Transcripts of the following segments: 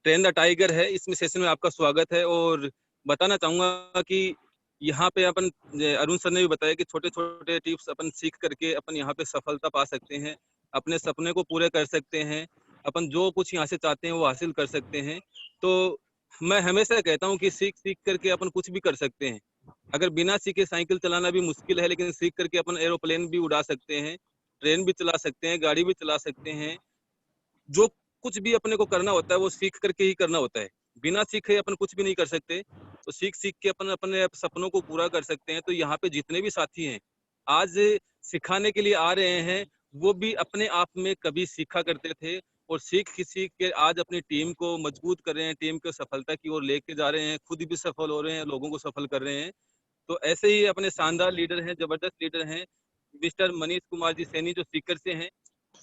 Train the tiger है, इसमें session में आपका स्वागत है। और बताना चाहूँगा कि यहाँ पे अपन अरुण सर ने भी बताया कि छोटे-छोटे टिप्स अपन सीख करके अपन यहाँ पे सफलता पा सकते हैं, अपने सपने को पूरे कर सकते हैं, अपन जो कुछ यहाँ से चाहते हैं वो हासिल कर सकते हैं। तो मैं हमेशा कहता हूँ कि सीख-सीख करके अपन कुछ भी कर सकते हैं। अगर बिना सीखे साइकिल चलाना भी मुश्किल है, लेकिन सीख करके अपन एरोप्लेन भी उड़ा सकते हैं, ट्रेन भी चला सकते हैं, गाड़ी भी चला सकते हैं। जो कुछ भी अपने को करना होता है वो सीख करके ही करना होता है। बिना सीखे अपन कुछ भी नहीं कर सकते। तो सीख-सीख के अपन अपने सपनों को पूरा कर सकते हैं। तो यहाँ पे जितने भी साथी हैं, आज सिखाने के लिए आ रहे हैं, वो भी अपने आप में कभी सीखा करते थे और सीख-सीख के आज अपनी टीम को मजबूत कर रहे हैं, टीम को सफलता की ओर लेके जा रहे हैं, खुद भी सफल हो रहे हैं, लोगों को सफल कर रहे हैं। तो ऐसे ही अपने शानदार लीडर हैं, जबरदस्त लीडर हैं, मिस्टर मनीष कुमार जी सैनी जो सीकर से हैं।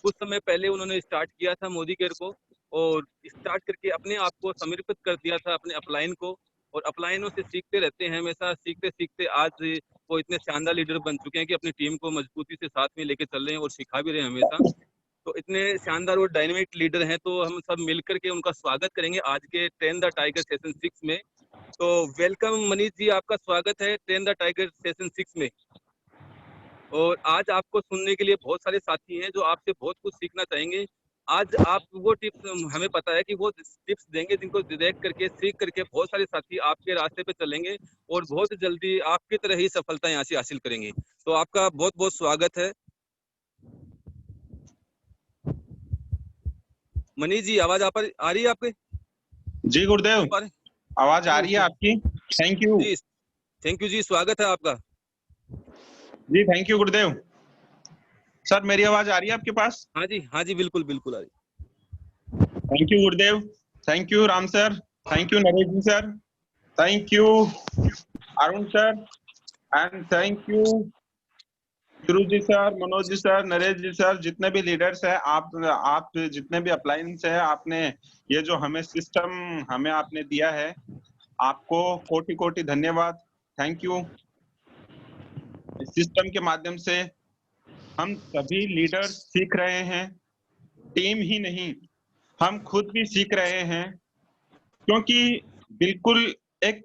कुछ समय पहले उन्होंने स्टार्ट किया था मोदी केयर को और स्टार्ट करके अपने आप को समर्पित कर दिया था अपने अपलाइन को और अपलाइनों से सीखते रहते हैं हमेशा। सीखते-सीखते आज वो इतने शानदार लीडर बन चुके हैं कि अपनी टीम को मजबूती से साथ में लेके चल रहे हैं और सिखा भी रहे हैं हमेशा। तो इतने शानदार और डायनामिक लीडर हैं, तो हम सब मिलकर के उनका स्वागत करेंगे आज के ट्रेन द टाइगर सेशन 6 में। तो वेलकम मनीष जी, आपका स्वागत है ट्रेन द टाइगर सेशन 6 में। और आज आपको सुनने के लिए बहुत सारे साथी हैं जो आपसे बहुत कुछ सीखना चाहेंगे। आज आप वो टिप्स हमें पता है कि वो टिप्स देंगे जिनको देख करके, सीख करके बहुत सारे साथी आपके रास्ते पे चलेंगे और बहुत जल्दी आपकी तरह ही सफलता यहाँ से हासिल करेंगे। तो आपका बहुत-बहुत स्वागत है। मनीष जी, आवाज़ आ रही है आपके? जी गुरुदेव, सुन पा रहे? आवाज आ जी, रही है आपकी। Thank you ji, thank you जी, स्वागत है आपका। जी, थैंक यू गुरुदेव। सर मेरी आवाज आ रही है आपके पास? हाँ जी, बिल्कुल, बिल्कुल आ रही। Thank you Gurudev, thank you Ram sir, thank you Naresh ji sir, thank you Arun sir and thank you Guru ji sir, Manoj ji sir, Naresh ji sir, जितने भी लीडर्स हैं, आप जितने भी अप्लायंस है, आपने ये जो हमें सिस्टम हमें आपने दिया है, आपको कोटि-कोटि धन्यवाद। Thank you. इस सिस्टम के माध्यम से हम सभी लीडर्स सीख रहे हैं, टीम ही नहीं, हम खुद भी सीख रहे हैं, क्योंकि बिल्कुल एक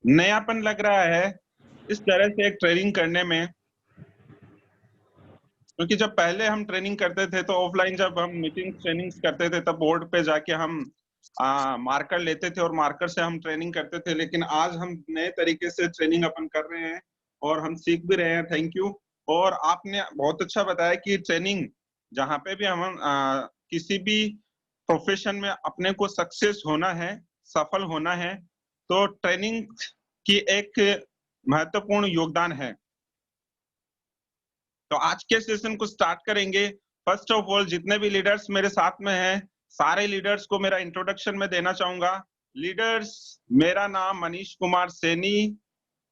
नयापन लग रहा है इस तरह से एक ट्रेनिंग करने में। क्योंकि जब पहले हम ट्रेनिंग करते थे तो ऑफलाइन जब हम मीटिंग ट्रेनिंग्स करते थे तब बोर्ड पे जाके हम मार्कर लेते थे और मार्कर से हम ट्रेनिंग करते थे, लेकिन आज हम नए तरीके से ट्रेनिंग अपन कर रहे हैं और हम सीख भी रहे हैं। Thank you. और आपने बहुत अच्छा बताया कि ट्रेनिंग जहाँ पे भी हम किसी भी प्रोफेशन में अपने को सक्सेस होना है, सफल होना है, तो ट्रेनिंग की एक महत्वपूर्ण योगदान है। तो आज के सेशन को स्टार्ट करेंगे। फर्स्ट ऑफ ऑल जितने भी लीडर्स मेरे साथ में हैं, सारे लीडर्स को मेरा इंट्रोडक्शन में देना चाहूंगा। लीडर्स, मेरा नाम मनीष कुमार सैनी,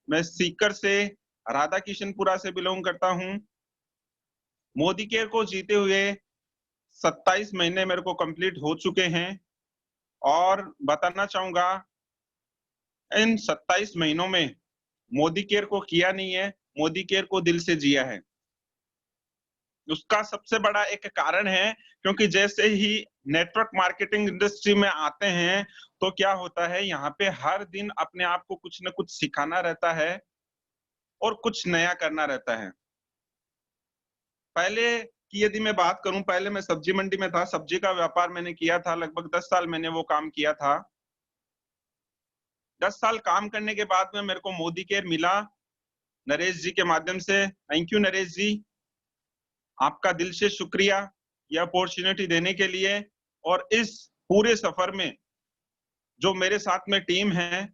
मैं सीकर से राधा किशनपुरा से बिलोंग करता हूं। मोदी केयर को जीते हुए 27 महीने मेरे को कंप्लीट हो चुके हैं और बताना चाहूंगा इन 27 महीनों में मोदी केयर को किया नहीं है, मोदी केयर को दिल से जिया है। उसका सबसे बड़ा एक कारण है क्योंकि जैसे ही नेटवर्क मार्केटिंग इंडस्ट्री में आते हैं तो क्या होता है, यहाँ पे हर दिन अपने आप को कुछ न कुछ सिखाना रहता है और कुछ नया करना रहता है। पहले की यदि मैं बात करूं, पहले मैं सब्जी मंडी में था, सब्जी का व्यापार मैंने किया था, लगभग 10 साल मैंने वो काम किया था। 10 साल काम करने के बाद में मेरे को मोदी केयर मिला नरेश जी के माध्यम से। थैंक यू नरेश जी, आपका दिल से शुक्रिया ये अपॉर्चुनिटी देने के लिए। और इस पूरे सफर में जो मेरे साथ में टीम है,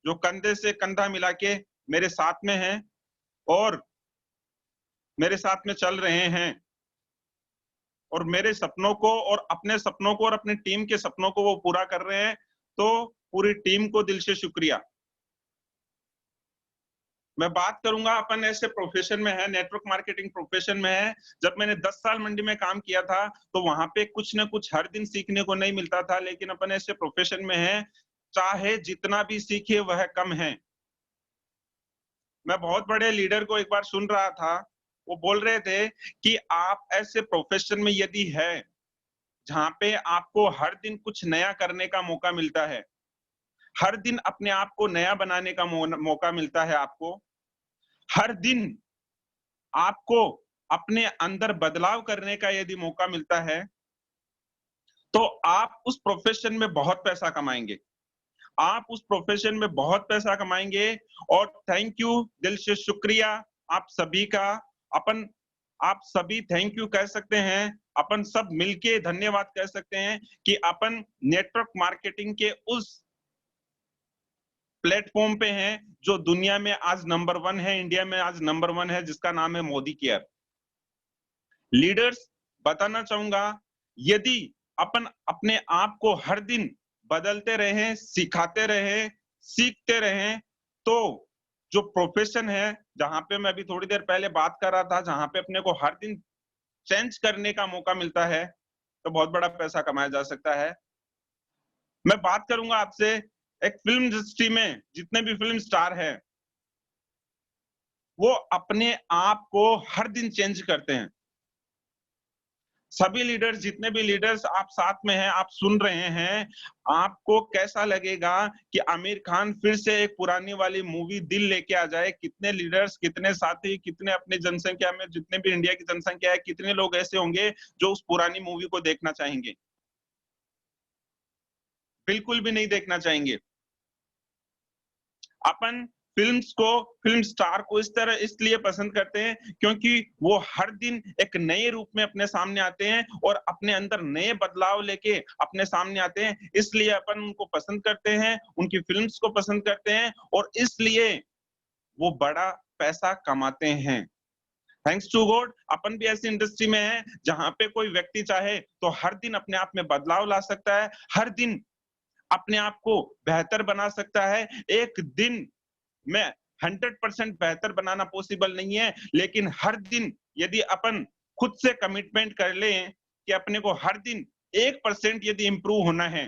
जो कंधे से कंधा मिला के मेरे साथ में है और मेरे साथ में चल रहे हैं और मेरे सपनों को और अपने सपनों को और अपनी टीम के सपनों को वो पूरा कर रहे हैं, तो पूरी टीम को दिल से शुक्रिया। मैं बात करूंगा, अपन ऐसे प्रोफेशन में है, नेटवर्क मार्केटिंग प्रोफेशन में है। जब मैंने 10 साल मंडी में काम किया था तो वहां पे कुछ ना कुछ हर दिन सीखने को नहीं मिलता था, लेकिन अपन ऐसे प्रोफेशन में है, चाहे जितना भी सीखे वह कम है। मैं बहुत बड़े लीडर को एक बार सुन रहा था, वो बोल रहे थे कि आप ऐसे प्रोफेशन में यदि है जहाँ पे आपको हर दिन कुछ नया करने का मौका मिलता है, हर दिन अपने आप को नया बनाने का मौका मिलता है आपको, हर दिन आपको अपने अंदर बदलाव करने का यदि मौका मिलता है, तो आप उस प्रोफेशन में बहुत पैसा कमाएंगे। आप उस प्रोफेशन में बहुत पैसा कमाएंगे। और थैंक यू, दिल से शुक्रिया आप सभी का। अपन आप सभी थैंक यू कह सकते हैं, अपन सब मिलके धन्यवाद कह सकते हैं कि अपन नेटवर्क मार्केटिंग के उस प्लेटफॉर्म पे हैं जो दुनिया में आज नंबर 1 है, इंडिया में आज नंबर 1 है, जिसका नाम है मोदी केयर। लीडर्स, बताना चाहूंगा, यदि अपन अपने आप को हर दिन बदलते रहें, सिखाते रहें, सीखते रहें, तो जो प्रोफेशन है, जहां पे मैं अभी थोड़ी देर पहले बात कर रहा था, जहां पे अपने को हर दिन चेंज करने का मौका मिलता है, तो बहुत बड़ा पैसा कमाया जा सकता है। मैं बात करूंगा आपसे, एक फिल्म इंडस्ट्री में जितने भी फिल्म स्टार हैं, वो अपने आप को हर दिन चेंज करते हैं। सभी लीडर्स, जितने भी लीडर्स आप साथ में हैं, आप सुन रहे हैं, आपको कैसा लगेगा कि आमिर खान फिर से एक पुरानी वाली मूवी दिल लेके आ जाए? कितने लीडर्स, कितने साथी, कितने अपनी जनसंख्या में, जितने भी इंडिया की जनसंख्या है, कितने लोग ऐसे होंगे जो उस पुरानी मूवी को देखना चाहेंगे? बिल्कुल भी नहीं देखना चाहेंगे। अपन फिल्म्स को, फिल्म स्टार को इस तरह इसलिए पसंद करते हैं क्योंकि वो हर दिन एक नए रूप में अपने सामने आते हैं और अपने अंदर नए बदलाव लेके अपने सामने आते हैं। इसलिए अपन उनको पसंद करते हैं, उनकी फिल्म्स को पसंद करते हैं, और इसलिए वो बड़ा पैसा कमाते हैं। थैंक्स टू गॉड, अपन भी ऐसी इंडस्ट्री में है जहां पे कोई व्यक्ति चाहे तो हर दिन अपने आप में बदलाव ला सकता है, हर दिन अपने आप को बेहतर बना सकता है। एक दिन में 100% बेहतर बनाना पॉसिबल नहीं है, लेकिन हर दिन यदि अपन खुद से कमिटमेंट कर लें कि अपने को हर दिन 1% यदि इंप्रूव होना है,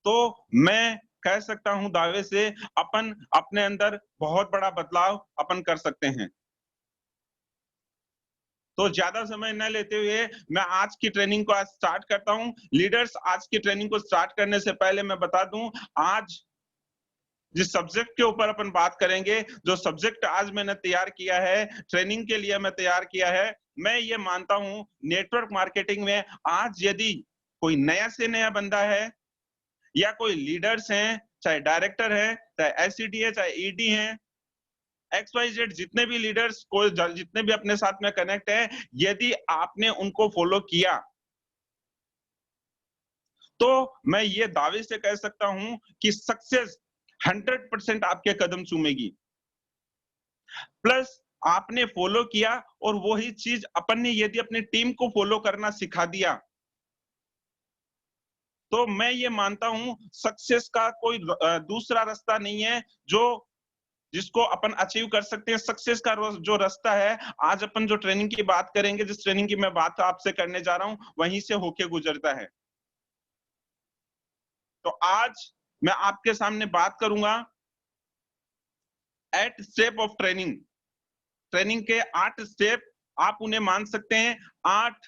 तो मैं कह सकता हूं दावे से, अपन अपने अंदर बहुत बड़ा बदलाव अपन कर सकते हैं। तो ज्यादा समय न लेते हुए मैं आज की ट्रेनिंग को आज स्टार्ट करता हूं। लीडर्स, आज की ट्रेनिंग को स्टार्ट करने से पहले मैं बता दूं, आज जिस सब्जेक्ट के ऊपर अपन बात करेंगे, जो सब्जेक्ट आज मैंने तैयार किया है, ट्रेनिंग के लिए मैं तैयार किया है, मैं ये मानता हूं नेटवर्क मार्केटिंग में आज यदि कोई नया से नया बंदा है, या कोई लीडर्स हैं, चाहे डायरेक्टर है, चाहे एसईडी है, चाहे ईडी है, XYZ, जितने भी लीडर्स को, जितने भी अपने साथ में कनेक्ट है, यदि आपने उनको फॉलो किया, तो मैं ये दावे से कह सकता हूं कि सक्सेस 100% आपके कदम चूमेगी। प्लस आपने फॉलो किया, और वही चीज अपन ने यदि अपनी टीम को फॉलो करना सिखा दिया, तो मैं ये मानता हूं सक्सेस का कोई दूसरा रास्ता नहीं है जो जिसको अपन अचीव कर सकते हैं। सक्सेस का जो रास्ता है, आज अपन जो ट्रेनिंग की बात करेंगे, जिस ट्रेनिंग की मैं बात आपसे करने जा रहा हूं, वहीं से होके गुजरता है। तो आज मैं आपके सामने बात करूंगा 8 स्टेप ऑफ ट्रेनिंग। ट्रेनिंग के 8 स्टेप, आप उन्हें मान सकते हैं 8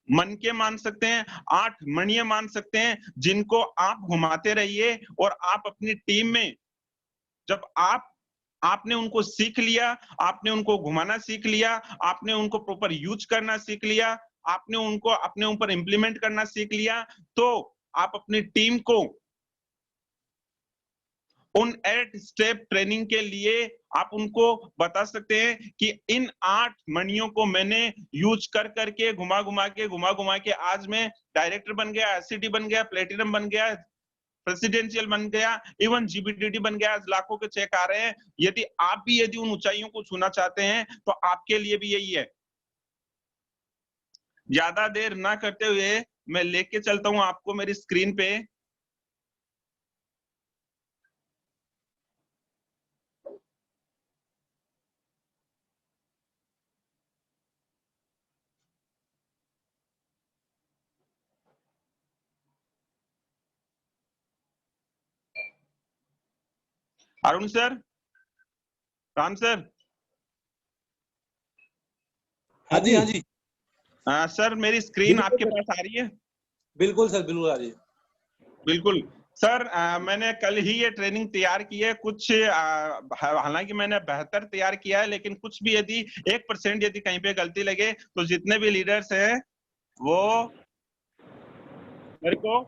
मन के मान सकते हैं, 8 मणिये मान सकते हैं, जिनको आप घुमाते रहिए, और आप अपनी टीम में जब आपने उनको सीख लिया, आपने उनको घुमाना सीख लिया, आपने उनको प्रॉपर यूज करना सीख लिया, आपने उनको अपने ऊपर इंप्लीमेंट करना सीख लिया, तो आप अपनी टीम को उन 8 स्टेप ट्रेनिंग के लिए आप उनको बता सकते हैं कि इन 8 मणियों को मैंने यूज कर करके, घुमा घुमा के आज मैं डायरेक्टर बन गया, एससीडी बन गया, प्लेटिनम बन गया, प्रेसिडेंशियल बन गया, इवन जीबीडीडी बन गया। आज लाखों के चेक आ रहे हैं। यदि आप भी यदि उन ऊंचाइयों को छूना चाहते हैं, तो आपके लिए भी यही है। ज्यादा देर ना करते हुए मैं लेके चलता हूं आपको मेरी स्क्रीन पे। अरुण सर, राम सर, हाँ हाँ जी, जी, सर मेरी स्क्रीन बिल्कुल आपके सर, पास आ रही है? बिल्कुल सर, बिल्कुल आ रही है। बिल्कुल सर, मैंने कल ही ये ट्रेनिंग तैयार की है। कुछ हालांकि मैंने बेहतर तैयार किया है, लेकिन कुछ भी यदि 1% यदि कहीं पे गलती लगे तो जितने भी लीडर्स हैं वो मेरे को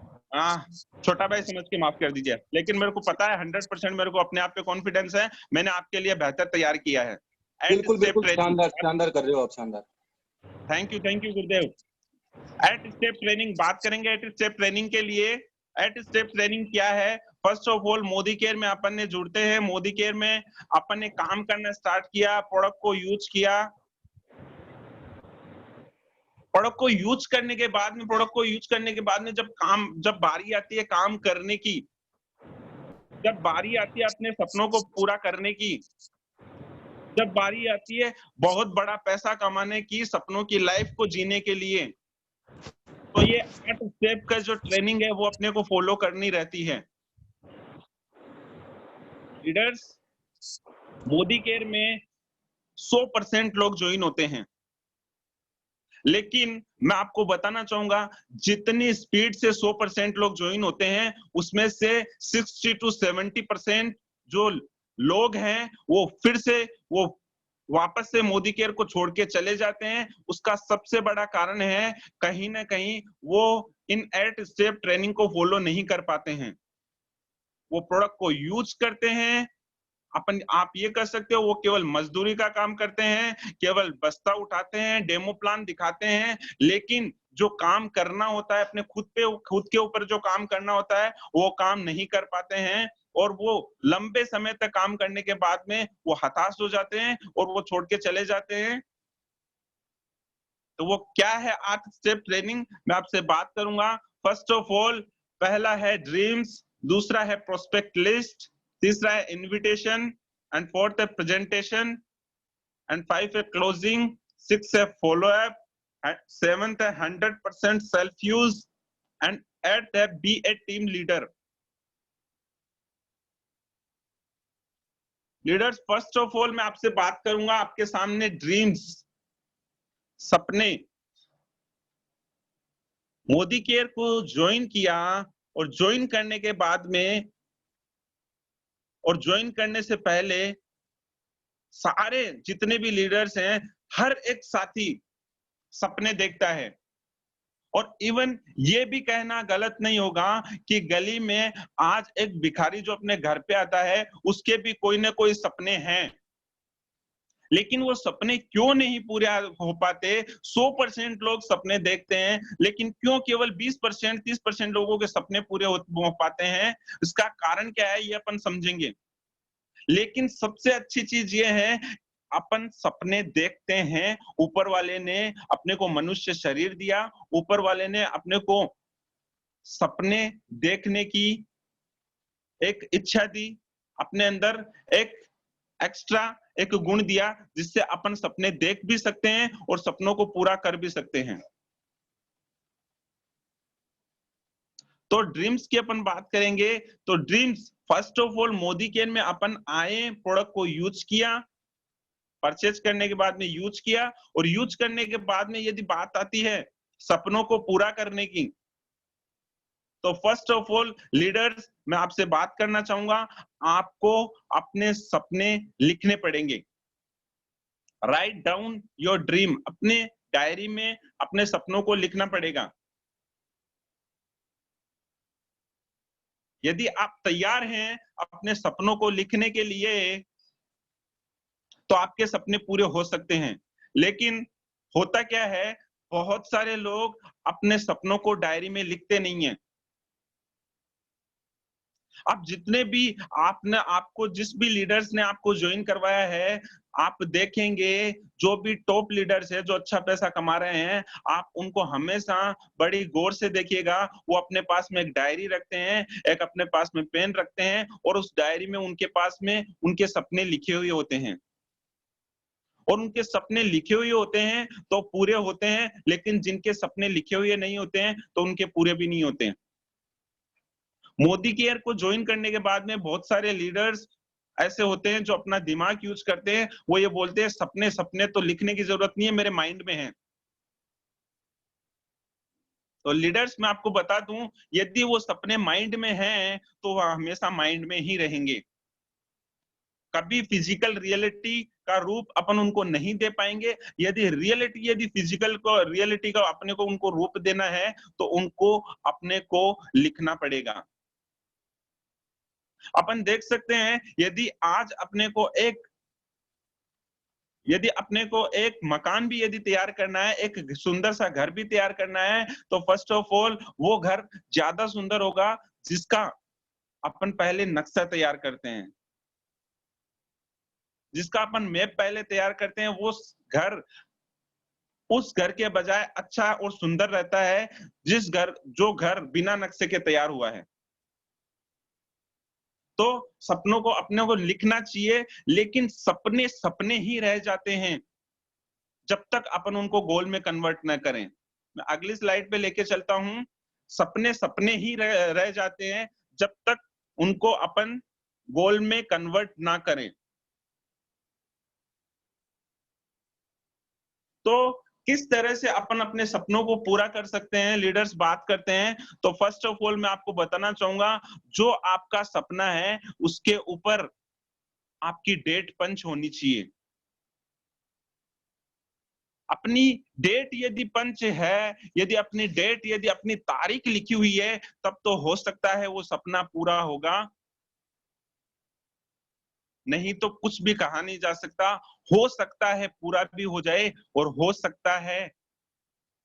छोटा भाई समझ के माफ कर दीजिए, लेकिन मेरे को पता है 100% मेरे को अपने आप पे कॉन्फिडेंस है, मैंने आपके लिए बेहतर तैयार किया है। एट बिल्कुल स्टेप बिल्कुल, ट्रेनिंग। शानदार कर रहे हो आप, शानदार। Thank you Gurudev. Eight step training बात करेंगे। एट स्टेप ट्रेनिंग के लिए, एट स्टेप ट्रेनिंग क्या है? First of all Modi care में अपन ने जुड़ते हैं। मोदी केयर में अपन ने काम करना स्टार्ट किया, प्रोडक्ट को यूज किया। प्रोडक्ट को यूज करने के बाद में, प्रोडक्ट को यूज करने के बाद में जब बारी आती है काम करने की, जब बारी आती है अपने सपनों को पूरा करने की, जब बारी आती है बहुत बड़ा पैसा कमाने की, सपनों की लाइफ को जीने के लिए, तो ये 8 स्टेप का जो ट्रेनिंग है वो अपने को फॉलो करनी रहती है। लीडर्स, मोदी केयर में 100% लोग ज्वाइन होते हैं, लेकिन मैं आपको बताना चाहूंगा जितनी स्पीड से 100% लोग ज्वाइन होते हैं, उसमें से 60 to 70% जो लोग हैं वो फिर से वो वापस से मोदी केयर को छोड़ के चले जाते हैं। उसका सबसे बड़ा कारण है कहीं ना कहीं वो इन 8 स्टेप ट्रेनिंग को फॉलो नहीं कर पाते हैं। वो प्रोडक्ट को यूज करते हैं, आप ये कर सकते हो, वो केवल मजदूरी का काम करते हैं, केवल बस्ता उठाते हैं, डेमो प्लान दिखाते हैं, लेकिन जो काम करना होता है अपने खुद के ऊपर जो काम करना होता है वो काम नहीं कर पाते हैं, और वो लंबे समय तक काम करने के बाद में वो हताश हो जाते हैं और वो छोड़ के चले जाते हैं। तो वो क्या है 8 स्टेप ट्रेनिंग, मैं आपसे बात करूंगा। फर्स्ट ऑफ ऑल, पहला है ड्रीम्स, दूसरा है प्रोस्पेक्ट लिस्ट, तीसरा है इनविटेशन, एंड फोर्थ है प्रेजेंटेशन, एंड 5 है क्लोजिंग, 6 है फॉलो अप, 7th है 100% सेल्फ यूज, एंड 8th है be a team leader. Leaders, first of all मैं आपसे बात करूंगा आपके सामने ड्रीम्स, सपने। मोदी केयर को ज्वाइन किया और ज्वाइन करने के बाद में और ज्वाइन करने से पहले सारे जितने भी लीडर्स हैं, हर एक साथी सपने देखता है। और इवन ये भी कहना गलत नहीं होगा कि गली में आज एक भिखारी जो अपने घर पे आता है उसके भी कोई ना कोई सपने हैं, लेकिन वो सपने क्यों नहीं पूरे हो पाते? 100% लोग सपने देखते हैं, लेकिन क्यों केवल 20%, 30% लोगों के सपने पूरे हो पाते हैं? इसका कारण क्या है ये अपन समझेंगे। लेकिन सबसे अच्छी चीज ये है, अपन सपने देखते हैं, ऊपर वाले ने अपने को मनुष्य शरीर दिया, ऊपर वाले ने अपने को सपने देखने की एक इच्छा दी, अपने अंदर एक एक्स्ट्रा एक गुण दिया जिससे अपन सपने देख भी सकते हैं और सपनों को पूरा कर भी सकते हैं। तो ड्रीम्स की अपन बात करेंगे, तो dreams first of all Modi care में अपन आए, प्रोडक्ट को यूज किया, परचेज करने के बाद में यूज किया, और यूज करने के बाद में यदि बात आती है सपनों को पूरा करने की, तो फर्स्ट ऑफ ऑल लीडर्स मैं आपसे बात करना चाहूंगा, आपको अपने सपने लिखने पड़ेंगे। राइट डाउन योर ड्रीम, अपने डायरी में अपने सपनों को लिखना पड़ेगा। यदि आप तैयार हैं अपने सपनों को लिखने के लिए, तो आपके सपने पूरे हो सकते हैं। लेकिन होता क्या है, बहुत सारे लोग अपने सपनों को डायरी में लिखते नहीं है। आप जितने भी आपको जिस भी लीडर्स ने आपको ज्वाइन करवाया है, आप देखेंगे जो भी टॉप लीडर्स है जो अच्छा पैसा कमा रहे हैं, आप उनको हमेशा बड़ी गौर से देखिएगा। वो अपने पास में एक डायरी रखते हैं, एक अपने पास में पेन रखते हैं, और उस डायरी में उनके पास में उनके सपने लिखे हुए होते हैं। और उनके सपने लिखे हुए होते हैं तो पूरे होते हैं, लेकिन जिनके सपने लिखे हुए नहीं होते हैं तो उनके पूरे भी नहीं होते हैं। मोदी केयर को ज्वाइन करने के बाद में बहुत सारे लीडर्स ऐसे होते हैं जो अपना दिमाग यूज करते हैं, वो ये बोलते हैं सपने सपने तो लिखने की जरूरत नहीं है, मेरे माइंड में है। तो लीडर्स मैं आपको बता दूं, यदि वो सपने माइंड में हैं तो वह हमेशा माइंड में ही रहेंगे। कभी फिजिकल रियलिटी का रूप अपन उनको नहीं दे पाएंगे। यदि फिजिकल को रियलिटी का अपने को उनको रूप देना है तो उनको अपने को लिखना पड़ेगा। अपन देख सकते हैं, यदि अपने को एक मकान भी यदि तैयार करना है, एक सुंदर सा घर भी तैयार करना है, तो फर्स्ट ऑफ ऑल वो घर ज्यादा सुंदर होगा जिसका अपन पहले नक्शा तैयार करते हैं, जिसका अपन मैप पहले तैयार करते हैं। वो घर उस घर के बजाय अच्छा और सुंदर रहता है जो घर बिना नक्शे के तैयार हुआ है। तो सपनों को अपने को लिखना चाहिए, लेकिन सपने सपने ही रह जाते हैं जब तक अपन उनको गोल में कन्वर्ट न करें। मैं अगली स्लाइड पे लेके चलता हूं। सपने सपने ही रह जाते हैं जब तक उनको अपन गोल में कन्वर्ट ना करें। तो किस तरह से अपन अपने सपनों को पूरा कर सकते हैं, लीडर्स बात करते हैं। तो फर्स्ट ऑफ ऑल मैं आपको बताना चाहूंगा, जो आपका सपना है उसके ऊपर आपकी डेट पंच होनी चाहिए। अपनी डेट यदि पंच है, यदि अपनी तारीख लिखी हुई है, तब तो हो सकता है वो सपना पूरा होगा, नहीं तो कुछ भी कहा नहीं जा सकता। हो सकता है पूरा भी हो जाए और हो सकता है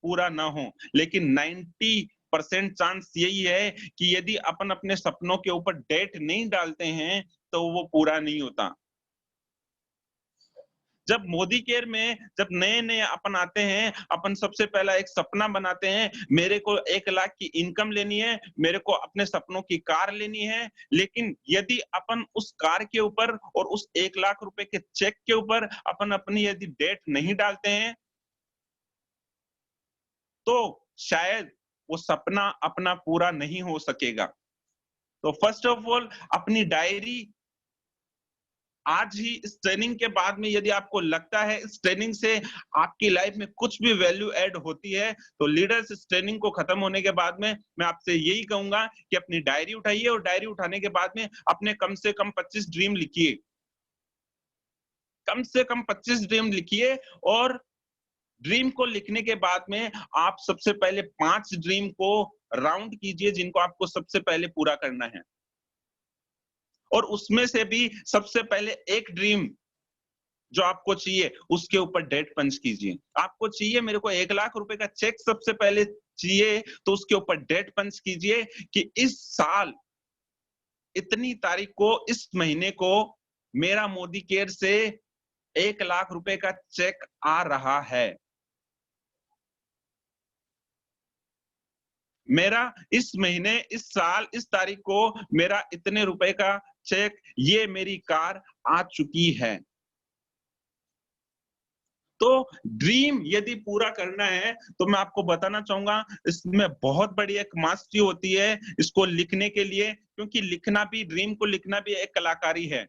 पूरा ना हो, लेकिन 90% चांस यही है कि यदि अपन अपने सपनों के ऊपर डेट नहीं डालते हैं तो वो पूरा नहीं होता। जब मोदी केयर में जब नए नए अपन आते हैं, अपन सबसे पहला एक सपना बनाते हैं, मेरे को 1 लाख की इनकम लेनी है, मेरे को अपने सपनों की कार लेनी है। लेकिन यदि अपन उस कार के ऊपर और उस 1 लाख रुपए के चेक के ऊपर अपन अपनी यदि डेट नहीं डालते हैं, तो शायद वो सपना अपना पूरा नहीं हो सकेगा। तो फर्स्ट ऑफ ऑल अपनी डायरी आज ही इस ट्रेनिंग के बाद में यदि आपको लगता है इस ट्रेनिंग से आपकी लाइफ में कुछ भी वैल्यू ऐड होती है, तो लीडर्स इस ट्रेनिंग को खत्म होने के बाद में मैं आपसे यही कहूंगा कि अपनी डायरी उठाइए और डायरी उठाने के बाद में अपने कम से कम 25 ड्रीम लिखिए। कम से कम 25 ड्रीम लिखिए और ड्रीम को लिखने के बाद में आप सबसे पहले 5 ड्रीम को राउंड कीजिए जिनको आपको सबसे पहले पूरा करना है, और उसमें से भी सबसे पहले एक ड्रीम जो आपको चाहिए उसके ऊपर डेट पंच कीजिए। आपको चाहिए मेरे को 1 लाख रुपए का चेक सबसे पहले चाहिए, तो उसके ऊपर डेट पंच कीजिए कि इस साल इतनी तारीख को, इस महीने को मेरा मोदी केयर से 1 लाख रुपए का चेक आ रहा है। मेरा इस महीने, इस साल, इस तारीख को मेरा इतने रुपए का चेक, ये मेरी कार आ चुकी है। तो ड्रीम यदि पूरा करना है तो मैं आपको बताना चाहूंगा इसमें बहुत बड़ी एक मास्टरी होती है इसको लिखने के लिए, क्योंकि लिखना भी, ड्रीम को लिखना भी एक कलाकारी है।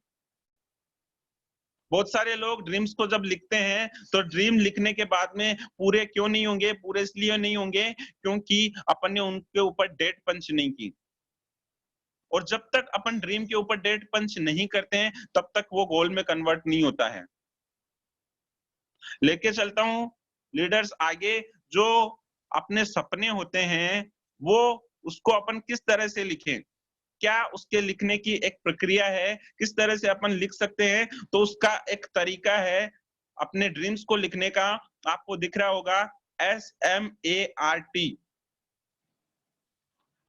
बहुत सारे लोग ड्रीम्स को जब लिखते हैं तो ड्रीम लिखने के बाद में पूरे क्यों नहीं होंगे? पूरे इसलिए नहीं होंगे क्योंकि अपन ने उनके ऊपर डेट पंच नहीं की। और जब तक अपन ड्रीम के ऊपर डेट पंच नहीं करते हैं तब तक वो गोल में कन्वर्ट नहीं होता है। लेके चलता हूं लीडर्स आगे। जो अपने सपने होते हैं वो उसको अपन किस तरह से लिखें, क्या उसके लिखने की एक प्रक्रिया है, किस तरह से अपन लिख सकते हैं? तो उसका एक तरीका है अपने ड्रीम्स को लिखने का। आपको दिख रहा होगा SMART।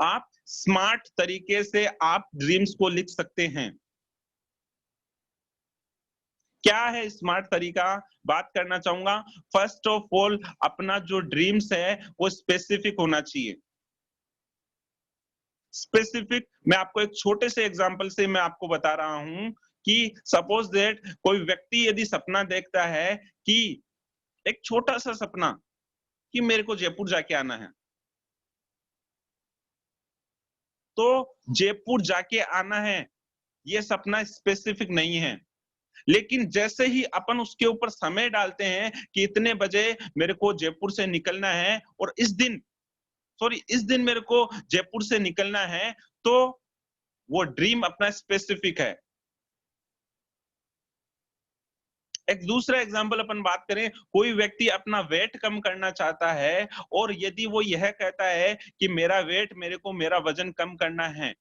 आप स्मार्ट तरीके से आप ड्रीम्स को लिख सकते हैं। क्या है स्मार्ट तरीका? बात करना चाहूंगा। फर्स्ट ऑफ ऑल अपना जो ड्रीम्स है वो स्पेसिफिक होना चाहिए। स्पेसिफिक, मैं आपको एक छोटे से एग्जांपल से मैं आपको बता रहा हूं कि सपोज दैट कोई व्यक्ति यदि सपना देखता है कि एक छोटा सा सपना कि मेरे को जयपुर जाके आना है, तो जयपुर जाके आना है ये सपना स्पेसिफिक नहीं है। लेकिन जैसे ही अपन उसके ऊपर समय डालते हैं कि इतने बजे मेरे को जयपुर से निकलना है और इस दिन सॉरी इस दिन मेरे को जयपुर से निकलना है, तो वो ड्रीम अपना स्पेसिफिक है। एक दूसरा एग्जांपल अपन बात करें, कोई व्यक्ति अपना वेट कम करना चाहता है और यदि वो यह कहता है कि मेरा वेट, मेरे को मेरा वजन कम करना है,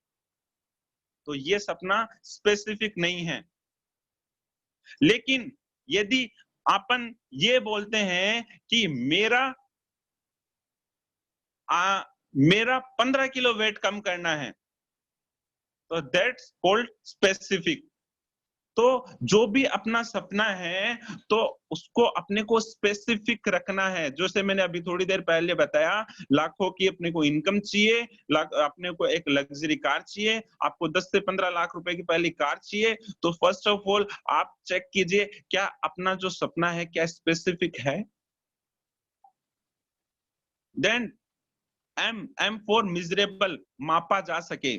तो ये सपना स्पेसिफिक नहीं है। लेकिन यदि अपन ये बोलते हैं कि मेरा 15 किलो वेट कम करना है, तो दैट्स कॉल्ड स्पेसिफिक। तो जो भी अपना सपना है, तो उसको अपने को स्पेसिफिक रखना है। जैसे मैंने अभी थोड़ी देर पहले बताया, लाखों की अपने को इनकम चाहिए, अपने को एक लग्जरी कार चाहिए, आपको 10 से 15 लाख रुपए की पहली कार चाहिए। तो फर्स्ट ऑफ ऑल आप चेक कीजिए, क्या अपना जो सपना है क्या स्पेसिफिक है। देन एम फॉर मिजरेबल, मापा जा सके,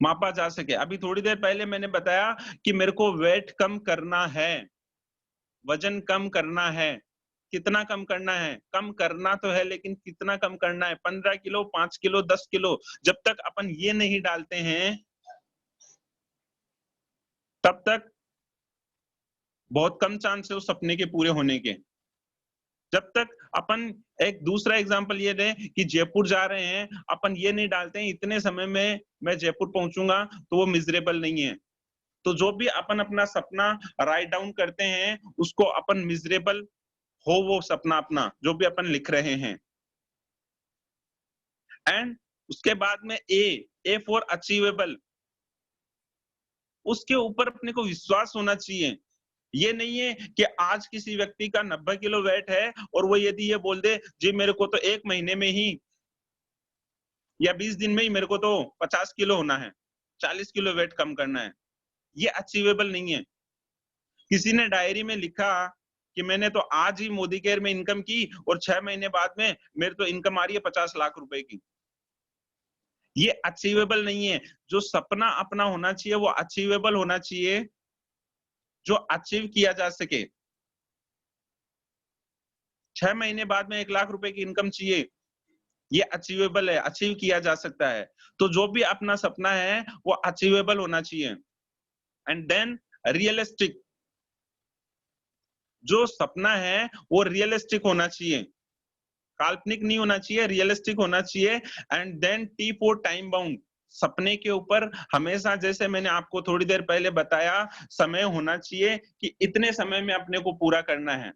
मापा जा सके। अभी थोड़ी देर पहले मैंने बताया कि मेरे को वेट कम करना है, वजन कम करना है। कितना कम करना है? कम करना तो है, लेकिन कितना कम करना है? 15 किलो, 5 किलो, 10 किलो। जब तक अपन ये नहीं डालते हैं, तब तक बहुत कम चांस है उस सपने के पूरे होने के। जब तक अपन, एक दूसरा एग्जांपल ये दें कि जयपुर जा रहे हैं, अपन ये नहीं डालते हैं इतने समय में मैं जयपुर पहुंचूंगा, तो वो मिजरेबल नहीं है। तो जो भी अपन अपना सपना राइट डाउन करते हैं, उसको अपन मिजरेबल हो वो सपना अपना जो भी अपन लिख रहे हैं। एंड उसके बाद में ए फॉर अचीवेबल, उसके ऊपर अपने को विश्वास होना चाहिए। ये नहीं है कि आज किसी व्यक्ति का 90 किलो वेट है और वो यदि ये बोल दे जी मेरे को तो 1 महीने में ही या 20 दिन में ही मेरे को तो 50 किलो होना है, 40 किलो वेट कम करना है, ये अचीवेबल नहीं है। किसी ने डायरी में लिखा कि मैंने तो आज ही मोदी केयर में इनकम की और 6 महीने बाद में मेरे तो इनकम आ रही है 50 लाख रुपए की। ये अचीवेबल नहीं है। जो सपना अपना होना चाहिए वो अचीवेबल होना चाहिए, जो अचीव किया जा सके। 6 महीने बाद में 1 लाख रुपए की इनकम चाहिए, ये अचीवेबल है, अचीव किया जा सकता है। तो जो भी अपना सपना है वो अचीवेबल होना चाहिए। एंड देन रियलिस्टिक, जो सपना है वो रियलिस्टिक होना चाहिए, काल्पनिक नहीं होना चाहिए, रियलिस्टिक होना चाहिए। And then T for time bound, सपने के ऊपर हमेशा, जैसे मैंने आपको थोड़ी देर पहले बताया, समय होना चाहिए कि इतने समय में अपने को पूरा करना है।